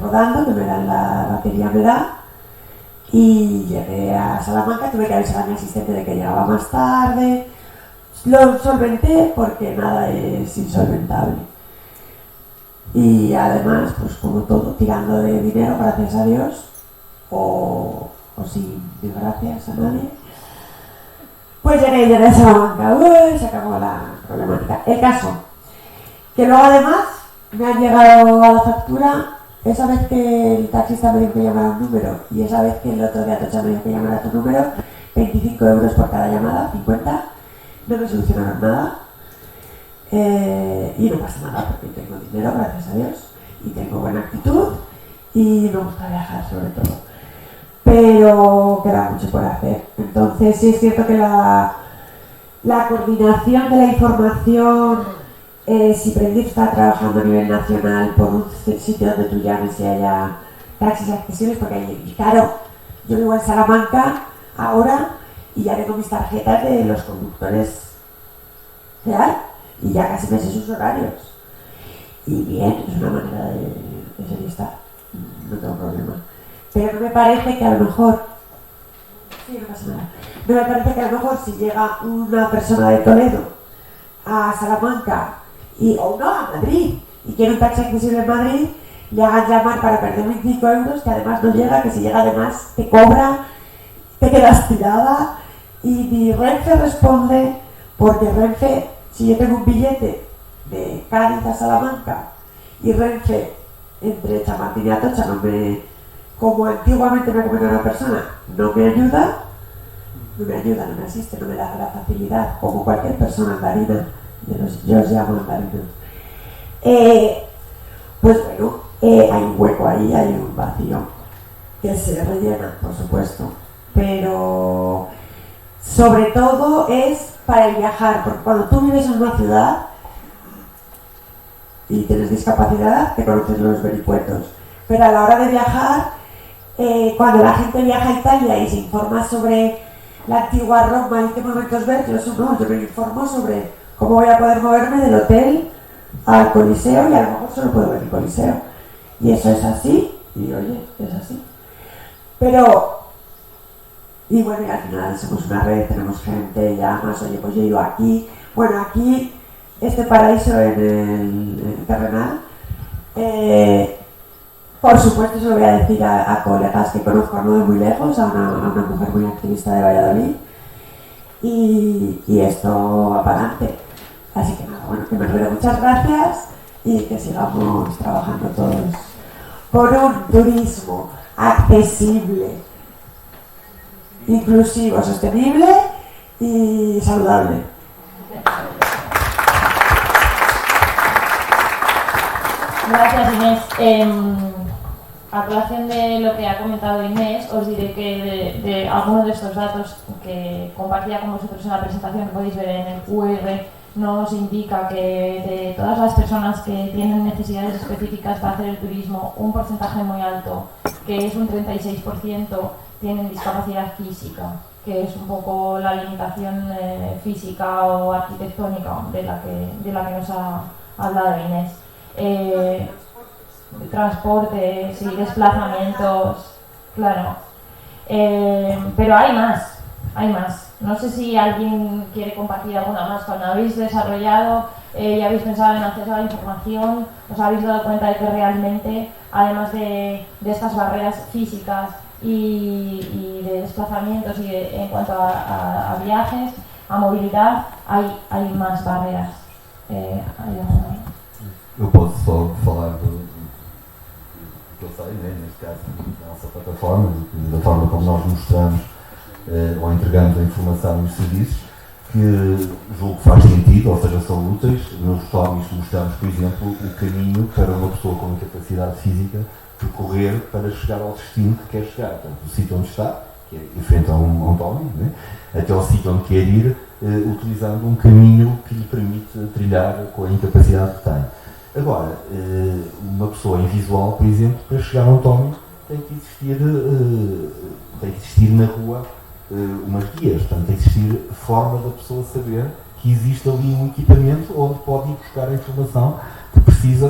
rodando, que me dan la batería, me da, y llegué a Salamanca, tuve que avisar a mi asistente de que llegaba más tarde, lo solventé porque nada es insolventable. Y además, pues como todo, tirando de dinero, gracias a Dios, o sin gracias a nadie, pues llegué a Salamanca, se acabó la problemática. El caso, que luego además me han llegado a la factura, esa vez que el taxista me dijo que llamara un número y esa vez que el otro de Atocha me dijo que llamara tu número, 25 euros por cada llamada, 50, no me solucionaron nada. Y no pasa nada porque tengo dinero, gracias a Dios, y tengo buena actitud y me gusta viajar sobre todo, pero queda mucho por hacer. Entonces sí es cierto que la coordinación de la información, si Prendiz está trabajando a nivel nacional por un sitio donde tú llames y haya taxis accesibles, porque claro, yo vivo en Salamanca ahora y ya tengo mis tarjetas de los conductores real y ya casi me sé sus horarios. Y bien, es una manera de ser lista, no tengo problema. Pero no me parece que a lo mejor, sí, no pasa nada, no me parece que a lo mejor si llega una persona de Toledo a Salamanca o no, a Madrid, y quiere un taxi accesible en Madrid, le hagan llamar para perder 25 euros, que además no llega, que si llega además te cobra, te quedas tirada, y ni Renfe responde, porque Renfe, si yo tengo un billete de Cádiz a Salamanca y Renfe entre Chamartín y Atocha no me, como antiguamente me comentó una persona, no me ayuda, no me asiste, no me da la facilidad, como cualquier persona andarina, yo os llamo andarinos. Pues bueno, hay un hueco ahí, hay un vacío que se rellena, por supuesto, pero sobre todo es para el viajar, porque cuando tú vives en una ciudad y tienes discapacidad, te conoces los vericuetos, pero a la hora de viajar, cuando la gente viaja a Italia y se informa sobre la antigua Roma y qué monumentos ver, yo me informo sobre cómo voy a poder moverme del hotel al Coliseo y a lo mejor solo puedo ver el Coliseo. Y eso es así, y oye, es así. Pero, y bueno, y al final somos una red, tenemos gente, llamas, oye, pues yo he ido aquí, bueno, aquí, este paraíso en el terrenal, por supuesto se lo voy a decir a colegas que conozco no de muy lejos, a una mujer muy activista de Valladolid, y esto va para adelante. Así que nada, bueno, que me ruego muchas gracias y que sigamos trabajando todos por un turismo accesible, inclusivo, sostenible y saludable. Gracias, Inés. A colación de lo que ha comentado Inés, os diré que de algunos de estos datos que compartía con vosotros en la presentación que podéis ver en el QR, nos indica que de todas las personas que tienen necesidades específicas para hacer el turismo, un porcentaje muy alto, que es un 36%, tienen discapacidad física, que es un poco la limitación física o arquitectónica de la que nos ha hablado Inés. Transporte, sí, desplazamientos, claro. Pero hay más. No sé si alguien quiere compartir alguna más. Cuando habéis desarrollado y habéis pensado en acceso a la información, os habéis dado cuenta de que realmente, además de estas barreras físicas, y de desplazamientos y en cuanto a viajes, a movilidad, hay más barreras. Eu posso só falar do que eu sei, né, neste caso, da nossa plataforma, da forma como nós mostramos ou entregamos a informação e os serviços, que julgo que faz sentido, ou seja, são úteis. Nos Tomis mostramos, por exemplo, o caminho para uma pessoa com incapacidade física percorrer para chegar ao destino que quer chegar. Portanto, o sítio onde está, que é em frente a um Tomi, né, até ao sítio onde quer ir, utilizando um caminho que lhe permite trilhar com a incapacidade que tem. Agora, uma pessoa invisual, por exemplo, para chegar a um Tomi tem que existir na rua umas guias, portanto tem que existir forma da pessoa saber que existe ali um equipamento onde pode ir buscar a informação que precisa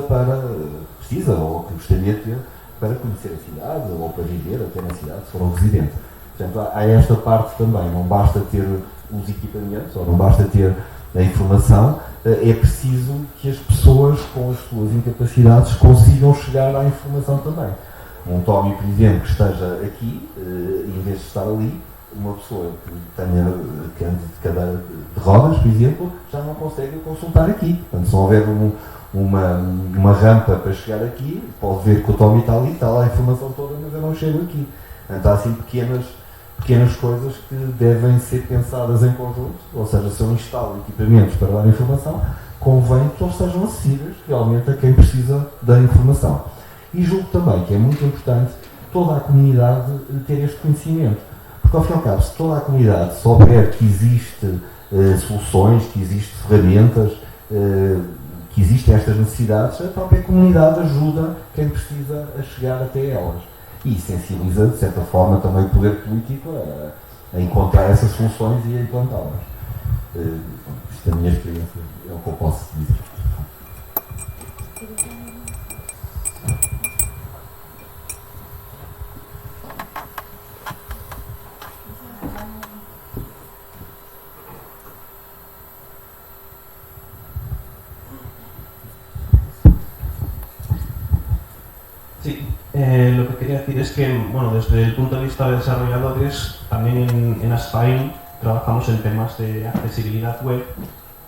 ou que gostaria de ter para conhecer a cidade ou para viver até na cidade, se for um residente. Portanto, há esta parte também, não basta ter os equipamentos ou não basta ter a informação, é preciso que as pessoas com as suas incapacidades consigam chegar à informação também. Um Tomi, por exemplo, que esteja aqui, em vez de estar ali, uma pessoa que ande de cadeira de rodas, por exemplo, já não consegue consultar aqui. Portanto, se houver uma rampa para chegar aqui, pode ver que o Tomi está ali, está lá a informação toda, mas eu não chego aqui. Portanto, há assim pequenas coisas que devem ser pensadas em conjunto, ou seja, se eu instalo equipamentos para dar informação, convém que eles sejam acessíveis realmente a quem precisa da informação. E julgo também que é muito importante toda a comunidade ter este conhecimento. Porque, ao fim e ao cabo, se toda a comunidade souber que existem soluções, que existem ferramentas, que existem estas necessidades, a própria comunidade ajuda quem precisa a chegar até elas. E sensibiliza, de certa forma, também o poder político a encontrar essas soluções e a implantá-las. Isto é a minha experiência, é o que eu posso dizer. Sí, lo que quería decir es que, bueno, desde el punto de vista de desarrolladores, también en Aspine trabajamos en temas de accesibilidad web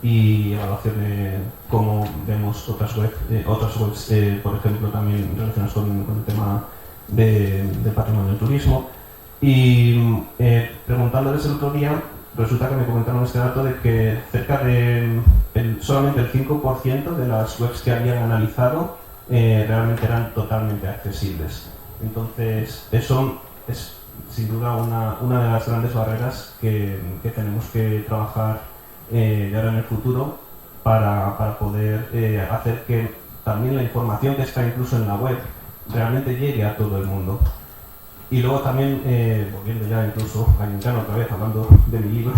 y evaluación de cómo vemos otras webs, por ejemplo, también relacionadas con el tema de patrimonio del turismo. Y preguntándoles el otro día, resulta que me comentaron este dato de que cerca de solamente el 5% de las webs que habían analizado realmente eran totalmente accesibles. Entonces, eso es sin duda una de las grandes barreras que tenemos que trabajar de ahora en el futuro para poder hacer que también la información que está incluso en la web realmente llegue a todo el mundo. Y luego también, volviendo ya incluso a Gincana otra vez, hablando de mi libro,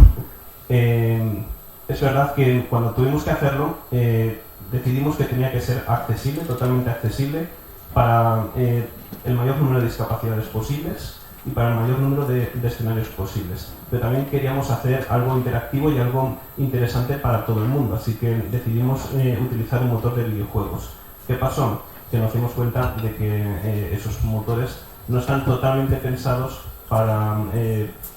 es verdad que cuando tuvimos que hacerlo, decidimos que tenía que ser accesible, totalmente accesible, para el mayor número de discapacidades posibles y para el mayor número de escenarios posibles. Pero también queríamos hacer algo interactivo y algo interesante para todo el mundo, así que decidimos utilizar un motor de videojuegos. ¿Qué pasó? Que nos dimos cuenta de que esos motores no están totalmente pensados para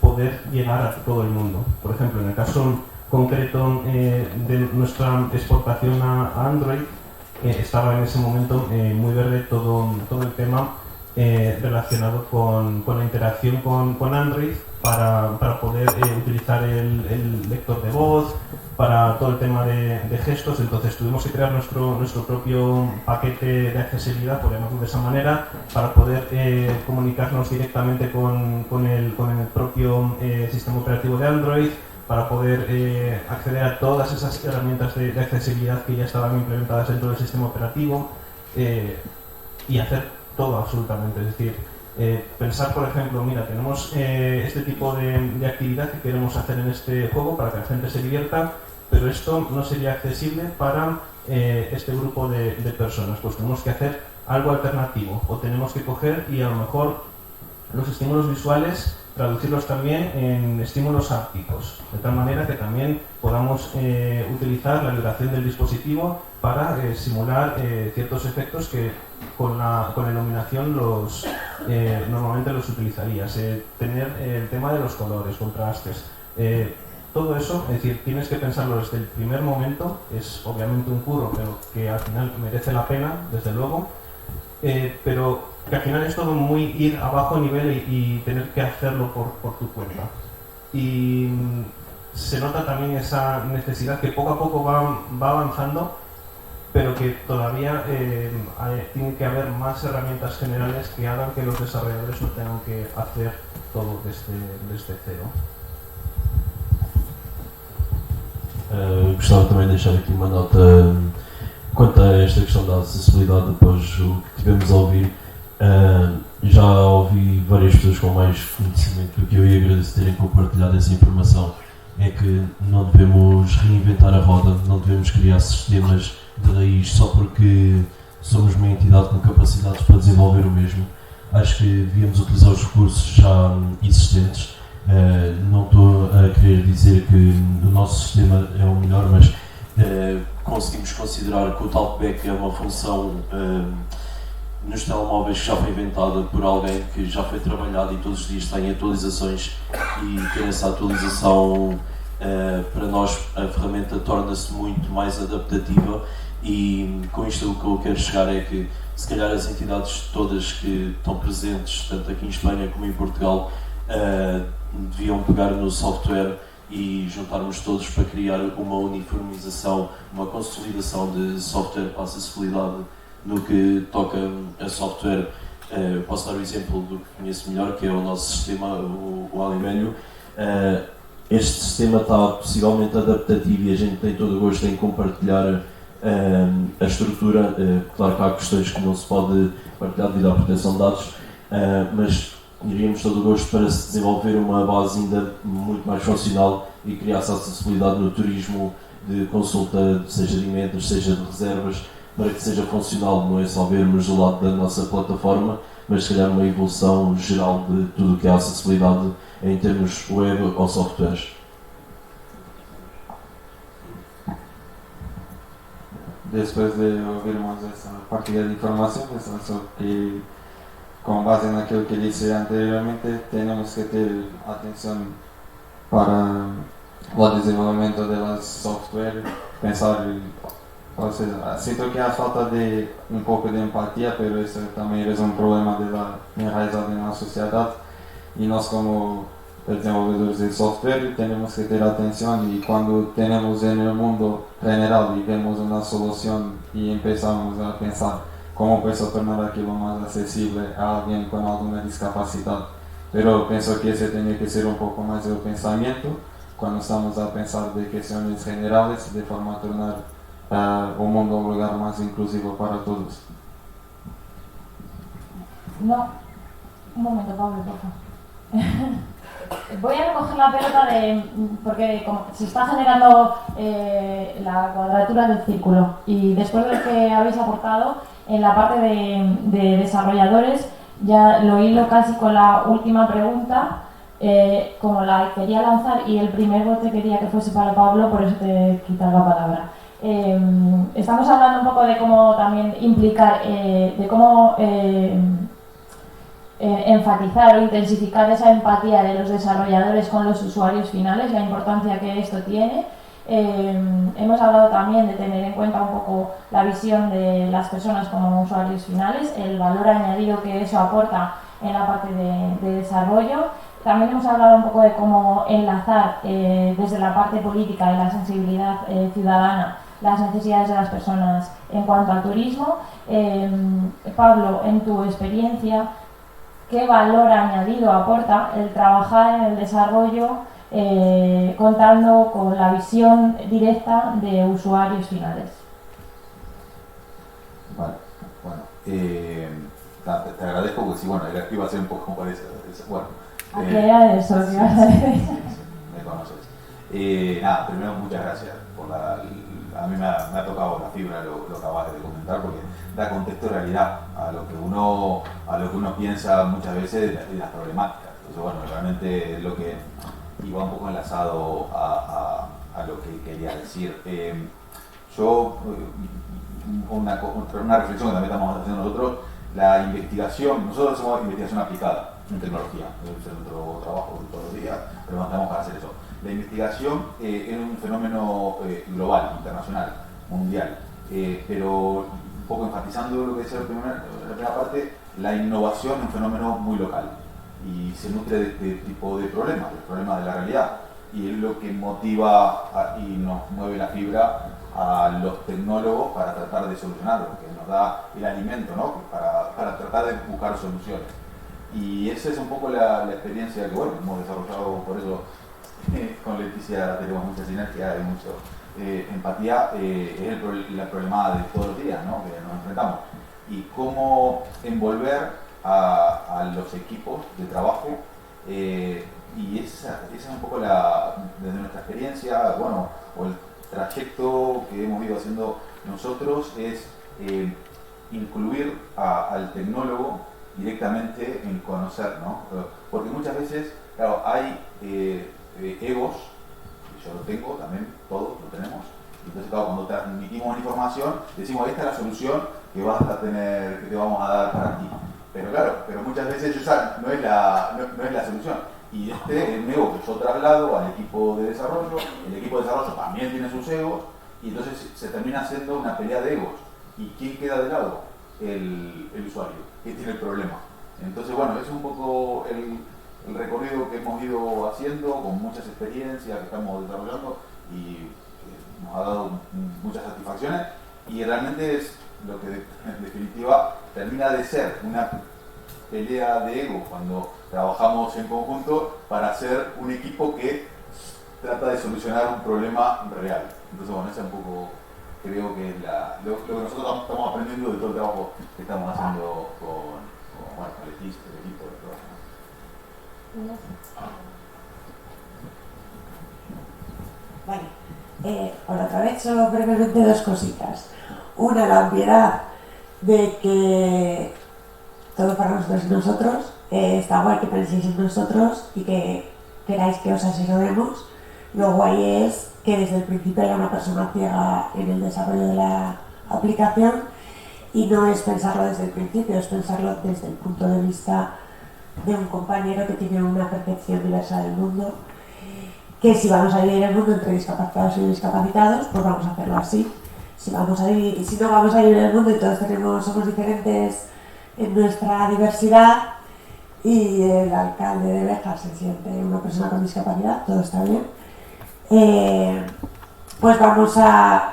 poder llegar a todo el mundo. Por ejemplo, en el caso concreto de nuestra exportación a Android, estaba en ese momento muy verde todo el tema relacionado con la interacción con Android para poder utilizar el lector de voz, para todo el tema de gestos. Entonces tuvimos que crear nuestro propio paquete de accesibilidad, por llamarlo de esa manera, para poder comunicarnos directamente con el propio sistema operativo de Android, para poder acceder a todas esas herramientas de accesibilidad que ya estaban implementadas dentro del sistema operativo y hacer todo absolutamente. Es decir, pensar, por ejemplo, mira, tenemos este tipo de actividad que queremos hacer en este juego para que la gente se divierta, pero esto no sería accesible para este grupo de personas. Pues tenemos que hacer algo alternativo, o tenemos que coger y a lo mejor los estímulos visuales, traducirlos también en estímulos hápticos, de tal manera que también podamos utilizar la vibración del dispositivo para simular ciertos efectos que con la iluminación normalmente los utilizarías. Tener el tema de los colores, contrastes, todo eso, es decir, tienes que pensarlo desde el primer momento. Es obviamente un curro, pero que al final merece la pena, desde luego, pero que al final es todo muy ir a bajo nivel y tener que hacerlo por tu cuenta. Y se nota también esa necesidad que poco a poco va avanzando, pero que todavía tiene que haber más herramientas generales que hagan que los desarrolladores no tengan que hacer todo desde cero. Gostava também de deixar aqui uma nota quanto a esta questão da acessibilidade. Depois o que tivemos a ouvir, já ouvi várias pessoas com mais conhecimento do que eu, e agradeço terem compartilhado essa informação. É que não devemos reinventar a roda, não devemos criar sistemas de raiz só porque somos uma entidade com capacidades para desenvolver o mesmo. Acho que devíamos utilizar os recursos já existentes. Não estou a querer dizer que o nosso sistema é o melhor, mas conseguimos considerar que o talkback é uma função nos telemóveis que já foi inventada por alguém que já foi trabalhado e todos os dias tem atualizações, e ter essa atualização para nós, a ferramenta torna-se muito mais adaptativa. E com isto o que eu quero chegar é que se calhar as entidades todas que estão presentes, tanto aqui em Espanha como em Portugal, deviam pegar no software e juntarmos todos para criar uma uniformização, uma consolidação de software para acessibilidade no que toca a software. Posso dar o exemplo do que conheço melhor, que é o nosso sistema, o Alimenho. Este sistema está possivelmente adaptativo e a gente tem todo o gosto em compartilhar a estrutura. Claro que há questões que não se pode partilhar devido à proteção de dados, mas iríamos todo o gosto para se desenvolver uma base ainda muito mais funcional e criar essa acessibilidade no turismo de consulta, seja de emendas, seja de reservas, para que seja funcional. Não é só vermos do lado da nossa plataforma, mas se calhar uma evolução geral de tudo o que é acessibilidade em termos web ou softwares. Después de ouvirmos essa partilha de informação, penso que, com base naquilo que disse anteriormente, temos que ter atenção para o desenvolvimento das software, pensar, ou seja, sinto que há falta de um pouco de empatia, mas isso também é um problema enraizado na sociedade, e nós como desenvolvedores de software temos que ter atenção, e quando temos no mundo general e vemos uma solução e começamos a pensar como posso tornar aquilo mais acessível a alguém com alguma discapacidade. Pero penso que esse tem que ser um pouco mais o pensamento quando estamos a pensar de questões generais, de forma a tornar o mundo um lugar mais inclusivo para todos. No, un momento, Pablo, por favor. Voy a recoger la pelota porque como se está generando la cuadratura del círculo, y después de lo que habéis aportado en la parte de desarrolladores, ya lo hilo casi con la última pregunta, como la quería lanzar y el primer bote quería que fuese para Pablo, por eso te he quitado la palabra. Estamos hablando un poco de cómo también implicar, de cómo enfatizar o intensificar esa empatía de los desarrolladores con los usuarios finales, la importancia que esto tiene. Hemos hablado también de tener en cuenta un poco la visión de las personas como usuarios finales, el valor añadido que eso aporta en la parte de desarrollo. También hemos hablado un poco de cómo enlazar desde la parte política y la sensibilidad ciudadana las necesidades de las personas en cuanto al turismo. Pablo, en tu experiencia, ¿qué valor añadido aporta el trabajar en el desarrollo contando con la visión directa de usuarios finales? Vale, bueno, te agradezco porque sí, bueno, iba a ser un poco por eso. Bueno, ¿Qué era eso? Sí, me conoces. Nada, primero muchas gracias por a mí me ha tocado la fibra lo que acabas de comentar, porque da contexto de realidad a lo que uno piensa muchas veces de las problemáticas. Entonces, bueno, realmente es lo que iba un poco enlazado a lo que quería decir. Una reflexión que también estamos haciendo nosotros, la investigación, nosotros hacemos investigación aplicada en tecnología, es nuestro trabajo todos los días, pero levantamos para hacer eso. La investigación es un fenómeno global, internacional, mundial, pero un poco enfatizando lo que decía la primera parte, la innovación es un fenómeno muy local y se nutre de este tipo de problemas, el problema de la realidad, y es lo que motiva y nos mueve la fibra a los tecnólogos para tratar de solucionarlo, que nos da el alimento, ¿no? para tratar de buscar soluciones. Y esa es un poco la experiencia que bueno, hemos desarrollado, por eso con Leticia tenemos mucha sinergia y mucha empatía, es la problemada de todos los días, ¿no? Que nos enfrentamos. Y cómo envolver a los equipos de trabajo, y esa es un poco desde nuestra experiencia, bueno, o el trayecto que hemos ido haciendo nosotros es incluir al tecnólogo directamente en conocer, ¿no? Porque muchas veces, claro, hay egos, yo lo tengo también, todos lo tenemos, entonces claro, cuando transmitimos una información decimos esta es la solución que vas a tener, que te vamos a dar para ti, pero claro, muchas veces esa no es la solución. Y este es un ego que yo traslado al equipo de desarrollo, el equipo de desarrollo también tiene sus egos, y entonces se termina haciendo una pelea de egos. ¿Y quién queda de lado? El usuario, que tiene el problema. Entonces, bueno, es un poco el recorrido que hemos ido haciendo, con muchas experiencias que estamos desarrollando, y nos ha dado muchas satisfacciones, y realmente es lo que en definitiva termina de ser una pelea de ego cuando trabajamos en conjunto para hacer un equipo que trata de solucionar un problema real. Entonces, bueno, ese es un poco, creo que es lo que nosotros estamos aprendiendo de todo el trabajo que estamos haciendo con Leticia, el equipo de trabajo. Vale, ahora otra vez solo brevemente dos cositas. Una, la obviedad de que todo para nosotros y nosotros, está guay que penséis en nosotros y que queráis que os asesoremos. Lo guay es que desde el principio haya una persona ciega en el desarrollo de la aplicación, y no es pensarlo desde el principio, es pensarlo desde el punto de vista de un compañero que tiene una percepción diversa del mundo, que si vamos a vivir el mundo entre discapacitados y discapacitados, pues vamos a hacerlo así. Si no vamos a vivir el mundo y todos somos diferentes en nuestra diversidad, y el alcalde de Béjar se siente una persona con discapacidad, todo está bien, pues vamos a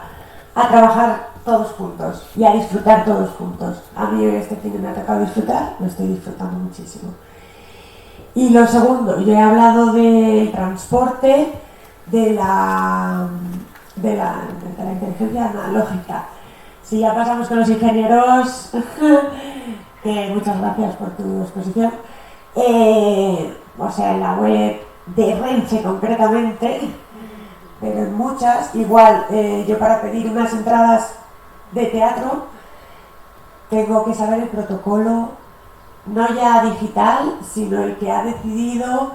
trabajar todos juntos y a disfrutar todos juntos. A mí este fin me ha tocado disfrutar, lo estoy disfrutando muchísimo. Y lo segundo, yo he hablado del transporte, de la inteligencia analógica. Si ya pasamos con los ingenieros, que muchas gracias por tu exposición, o sea, en la web de Renfe concretamente, pero en muchas, igual, yo para pedir unas entradas de teatro tengo que saber el protocolo, no ya digital, sino el que ha decidido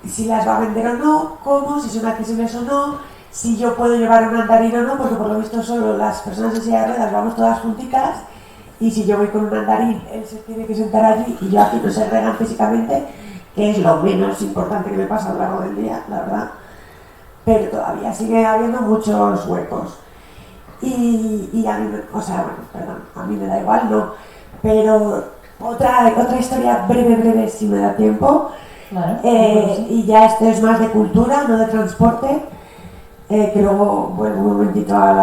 si las va a vender o no, cómo, si son accesibles o no, si yo puedo llevar un andarín o no, porque por lo visto solo las personas en silla de ruedas vamos todas junticas, y si yo voy con un andarín, él se tiene que sentar allí y yo aquí no se regan físicamente, que es lo menos importante que me pasa a lo largo del día, la verdad, pero todavía sigue habiendo muchos huecos. Y a mí, o sea, bueno, perdón, a mí me da igual, no, pero otra historia breve si me da tiempo. Claro, y ya esto es más de cultura, no de transporte, que luego vuelvo un momentito a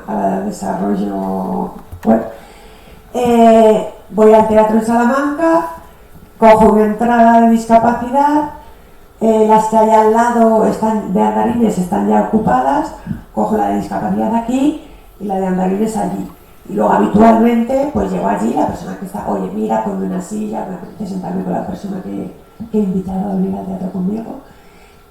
la desarrollo web. Voy al teatro en Salamanca, cojo una entrada de discapacidad, las que hay al lado de andarines están ya ocupadas, cojo la de discapacidad aquí y la de andarines allí. Y luego habitualmente pues llego allí, la persona que está, oye mira, ponme una silla, me apetece sentarme con la persona que he invitado a venir al teatro conmigo.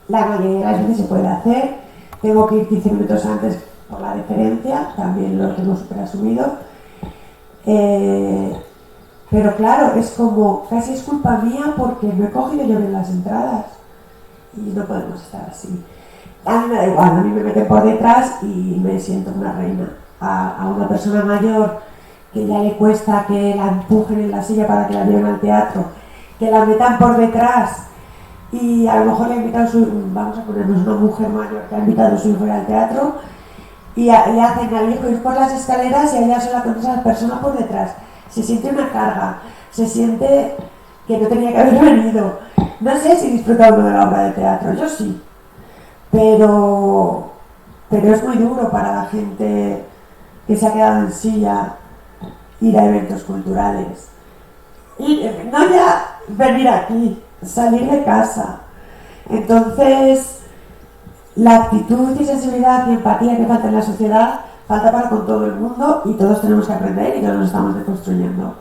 La mayoría de las veces se puede hacer, tengo que ir 15 minutos antes por la deferencia, también lo hemos súper asumido. Pero claro, es como, casi es culpa mía porque me he cogido yo en las entradas y no podemos estar así. A mí me da igual, a mí me meten por detrás y me siento una reina. A una persona mayor que ya le cuesta que la empujen en la silla para que la lleven al teatro, que la metan por detrás y a lo mejor le ha invitado vamos a ponernos una mujer mayor que ha invitado a su hijo al teatro y hacen al hijo ir por las escaleras y a ella sola con esa persona por detrás. Se siente una carga, se siente que no tenía que haber venido. No sé si disfruta uno de la obra de teatro, yo sí, pero es muy duro para la gente que se ha quedado en silla ir a eventos culturales. Y no ya venir aquí, salir de casa. Entonces, la actitud y sensibilidad y empatía que falta en la sociedad falta para con todo el mundo y todos tenemos que aprender y todos nos estamos deconstruyendo.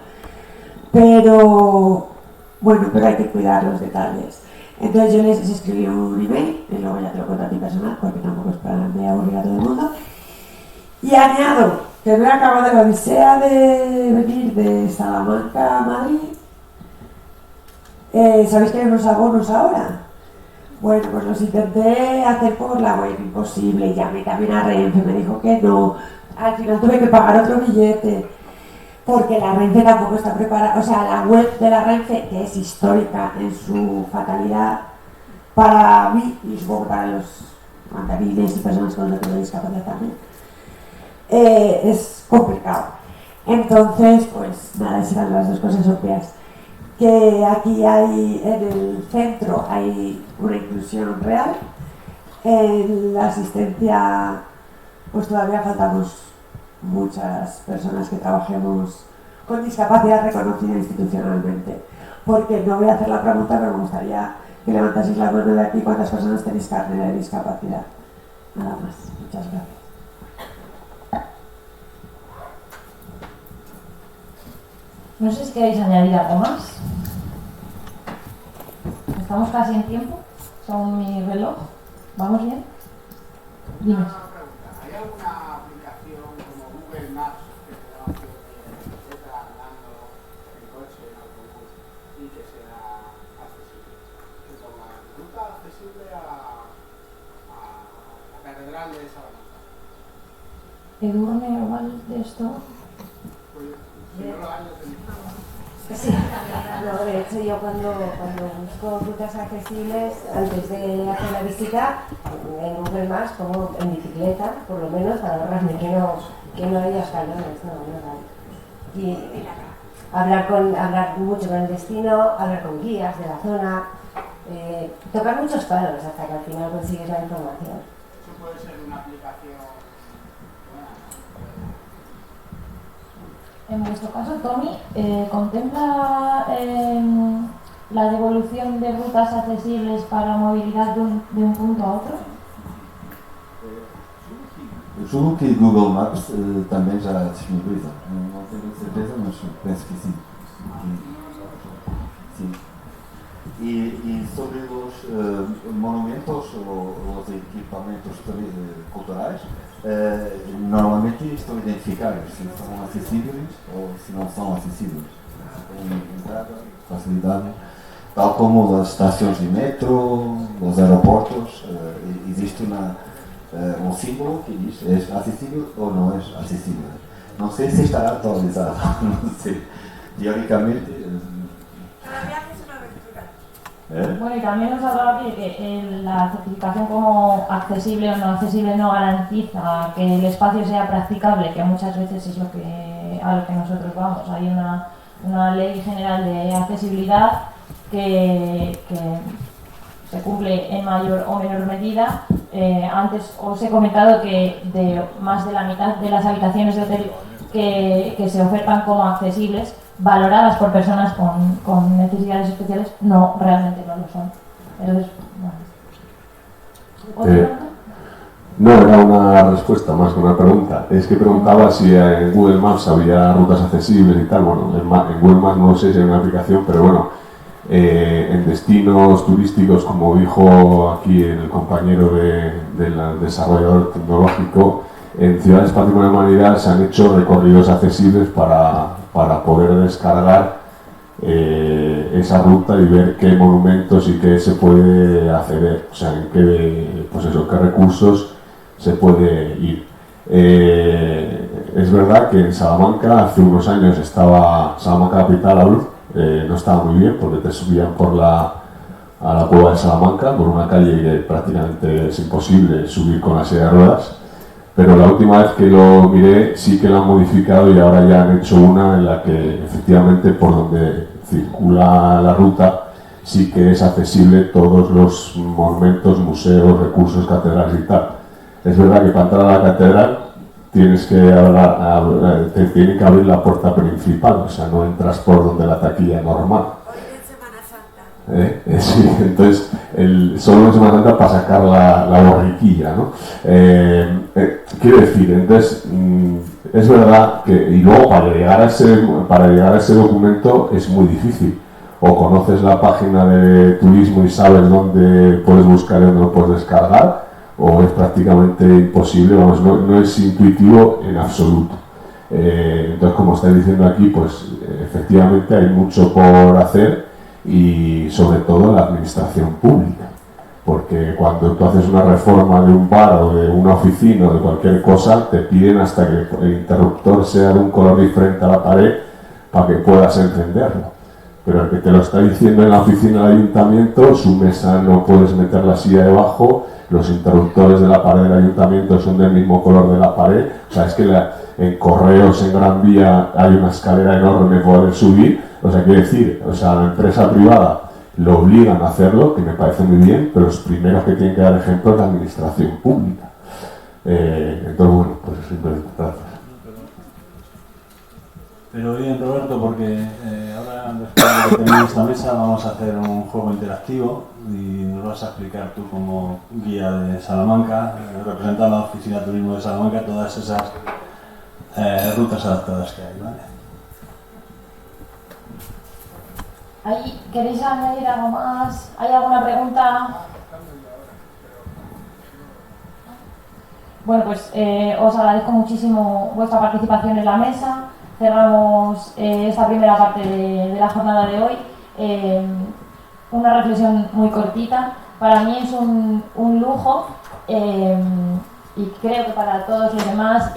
Pero, bueno, pero hay que cuidar los detalles. Entonces yo les escribí un email, y luego ya te lo cuento a ti personal, porque tampoco es para aburrir a todo el mundo. Y añado que me acabo de la odisea de venir de Salamanca a Madrid. ¿Sabéis que hay unos abonos ahora? Bueno, pues los intenté hacer por la web, imposible. Llamé también a Renfe, me dijo que no. Al final tuve que pagar otro billete, porque la Renfe tampoco está preparada. O sea, la web de la Renfe, que es histórica en su fatalidad, para mí, y supongo que para los mandarines y personas con otro tipo de discapacidad también, es complicado. Entonces, pues nada, esas eran las dos cosas obvias. Que aquí hay, en el centro, hay una inclusión real. En la asistencia, pues todavía faltamos muchas personas que trabajemos con discapacidad reconocida institucionalmente. Porque no voy a hacer la pregunta, pero me gustaría que levantaseis la mano de aquí cuántas personas tenéis carnet de discapacidad. Nada más. Muchas gracias. No sé si queréis añadir algo más. Estamos casi en tiempo. Son mi reloj. ¿Vamos bien? Dime. ¿Hay alguna aplicación como Google Maps que te da opción de bicicleta, andando, en coche, en autobús y que sea accesible? Que ponga ruta accesible a la catedral de Salamanca. Edurne igual de esto. Pues, si no lo hay, no tenéis nada. Sí, no, de hecho yo cuando busco rutas accesibles, antes de hacer la visita, en Google Maps pongo en bicicleta, por lo menos, para ahorrarme que no haya escalones, no hay. Y hablar mucho con el destino, hablar con guías de la zona, tocar muchos palos hasta que al final consigues la información. Eso puede ser una aplicación. En vuestro caso, Tommy, ¿contempla la devolución de rutas accesibles para movilidad de un punto a otro? Eu julgo que Google Maps também já disponibiliza. Não tenho certeza, mas penso que sim. Sim. E sobre os monumentos ou os equipamentos culturais, normalmente estão identificados se são acessíveis ou se não são acessíveis. Tem entrada, facilidade, tal como as estações de metro, os aeroportos, existe um símbolo que diz é acessível ou não é acessível. Não sei se estará atualizado, não sei. Teóricamente. Bueno, y también nos hablaba aquí de que la certificación como accesible o no accesible no garantiza que el espacio sea practicable, que muchas veces es a lo que nosotros vamos. Hay una ley general de accesibilidad que se cumple en mayor o menor medida. Antes os he comentado que de más de la mitad de las habitaciones de hotel que se ofertan como accesibles, valoradas por personas con necesidades especiales, realmente no lo son. Entonces, bueno. No, era una respuesta más que una pregunta. Es que preguntaba si en Google Maps había rutas accesibles y tal. Bueno, en Google Maps no sé si hay una aplicación, pero bueno, en destinos turísticos, como dijo aquí el compañero del desarrollador tecnológico, En Ciudades Patrimonio de la Humanidad se han hecho recorridos accesibles para poder descargar esa ruta y ver qué monumentos y qué se puede acceder, o sea, en qué, pues eso, qué recursos se puede ir. Es verdad que en Salamanca hace unos años estaba Salamanca Capital aún, no estaba muy bien porque te subían a la cueva de Salamanca por una calle que prácticamente es imposible subir con la silla de ruedas, pero la última vez que lo miré sí que la han modificado y ahora ya han hecho una en la que efectivamente por donde circula la ruta sí que es accesible todos los monumentos, museos, recursos, catedrales y tal. Es verdad que para entrar a la catedral tienes que te tiene que abrir la puerta principal, o sea, no entras por donde la taquilla normal. Sí, entonces solo en Semana Santa para sacar la borriquilla, ¿no? Quiero decir, entonces es verdad que, y luego para llegar a ese documento es muy difícil. O conoces la página de turismo y sabes dónde puedes buscar y dónde lo puedes descargar, o es prácticamente imposible, vamos, no es intuitivo en absoluto. Entonces, como estáis diciendo aquí, pues efectivamente hay mucho por hacer y sobre todo en la administración pública, porque cuando tú haces una reforma de un bar o de una oficina o de cualquier cosa, te piden hasta que el interruptor sea de un color diferente a la pared para que puedas encenderlo. Pero el que te lo está diciendo en la oficina del ayuntamiento, su mesa no puedes meter la silla debajo, los interruptores de la pared del ayuntamiento son del mismo color de la pared, o sea, es que en Correos, en Gran Vía, hay una escalera enorme para poder subir, o sea, quiere decir, o sea, la empresa privada lo obligan a hacerlo, que me parece muy bien, pero los primeros que tienen que dar ejemplo es la administración pública. Entonces, bueno, pues simplemente gracias. Pero bien, Roberto, porque ahora después de que termine esta mesa vamos a hacer un juego interactivo y nos vas a explicar tú como guía de Salamanca, representando a la Oficina de Turismo de Salamanca, todas esas rutas adaptadas que hay, ¿vale? ¿Queréis añadir algo más? ¿Hay alguna pregunta? Bueno, pues os agradezco muchísimo vuestra participación en la mesa. Cerramos esta primera parte de la jornada de hoy. Una reflexión muy cortita. Para mí es un lujo y creo que para todos los demás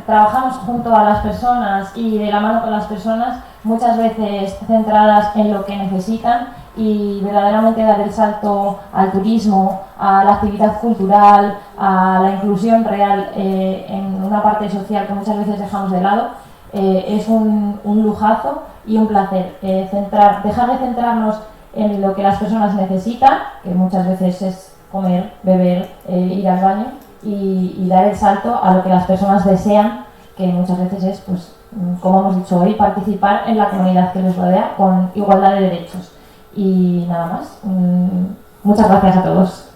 trabajamos junto a las personas y de la mano con las personas, muchas veces centradas en lo que necesitan, y verdaderamente dar el salto al turismo, a la actividad cultural, a la inclusión real en una parte social que muchas veces dejamos de lado, es un lujazo y un placer. Dejar de centrarnos en lo que las personas necesitan, que muchas veces es comer, beber, ir al baño, y dar el salto a lo que las personas desean, que muchas veces es, pues, como hemos dicho hoy, participar en la comunidad que les rodea con igualdad de derechos. Y nada más. Muchas gracias a todos.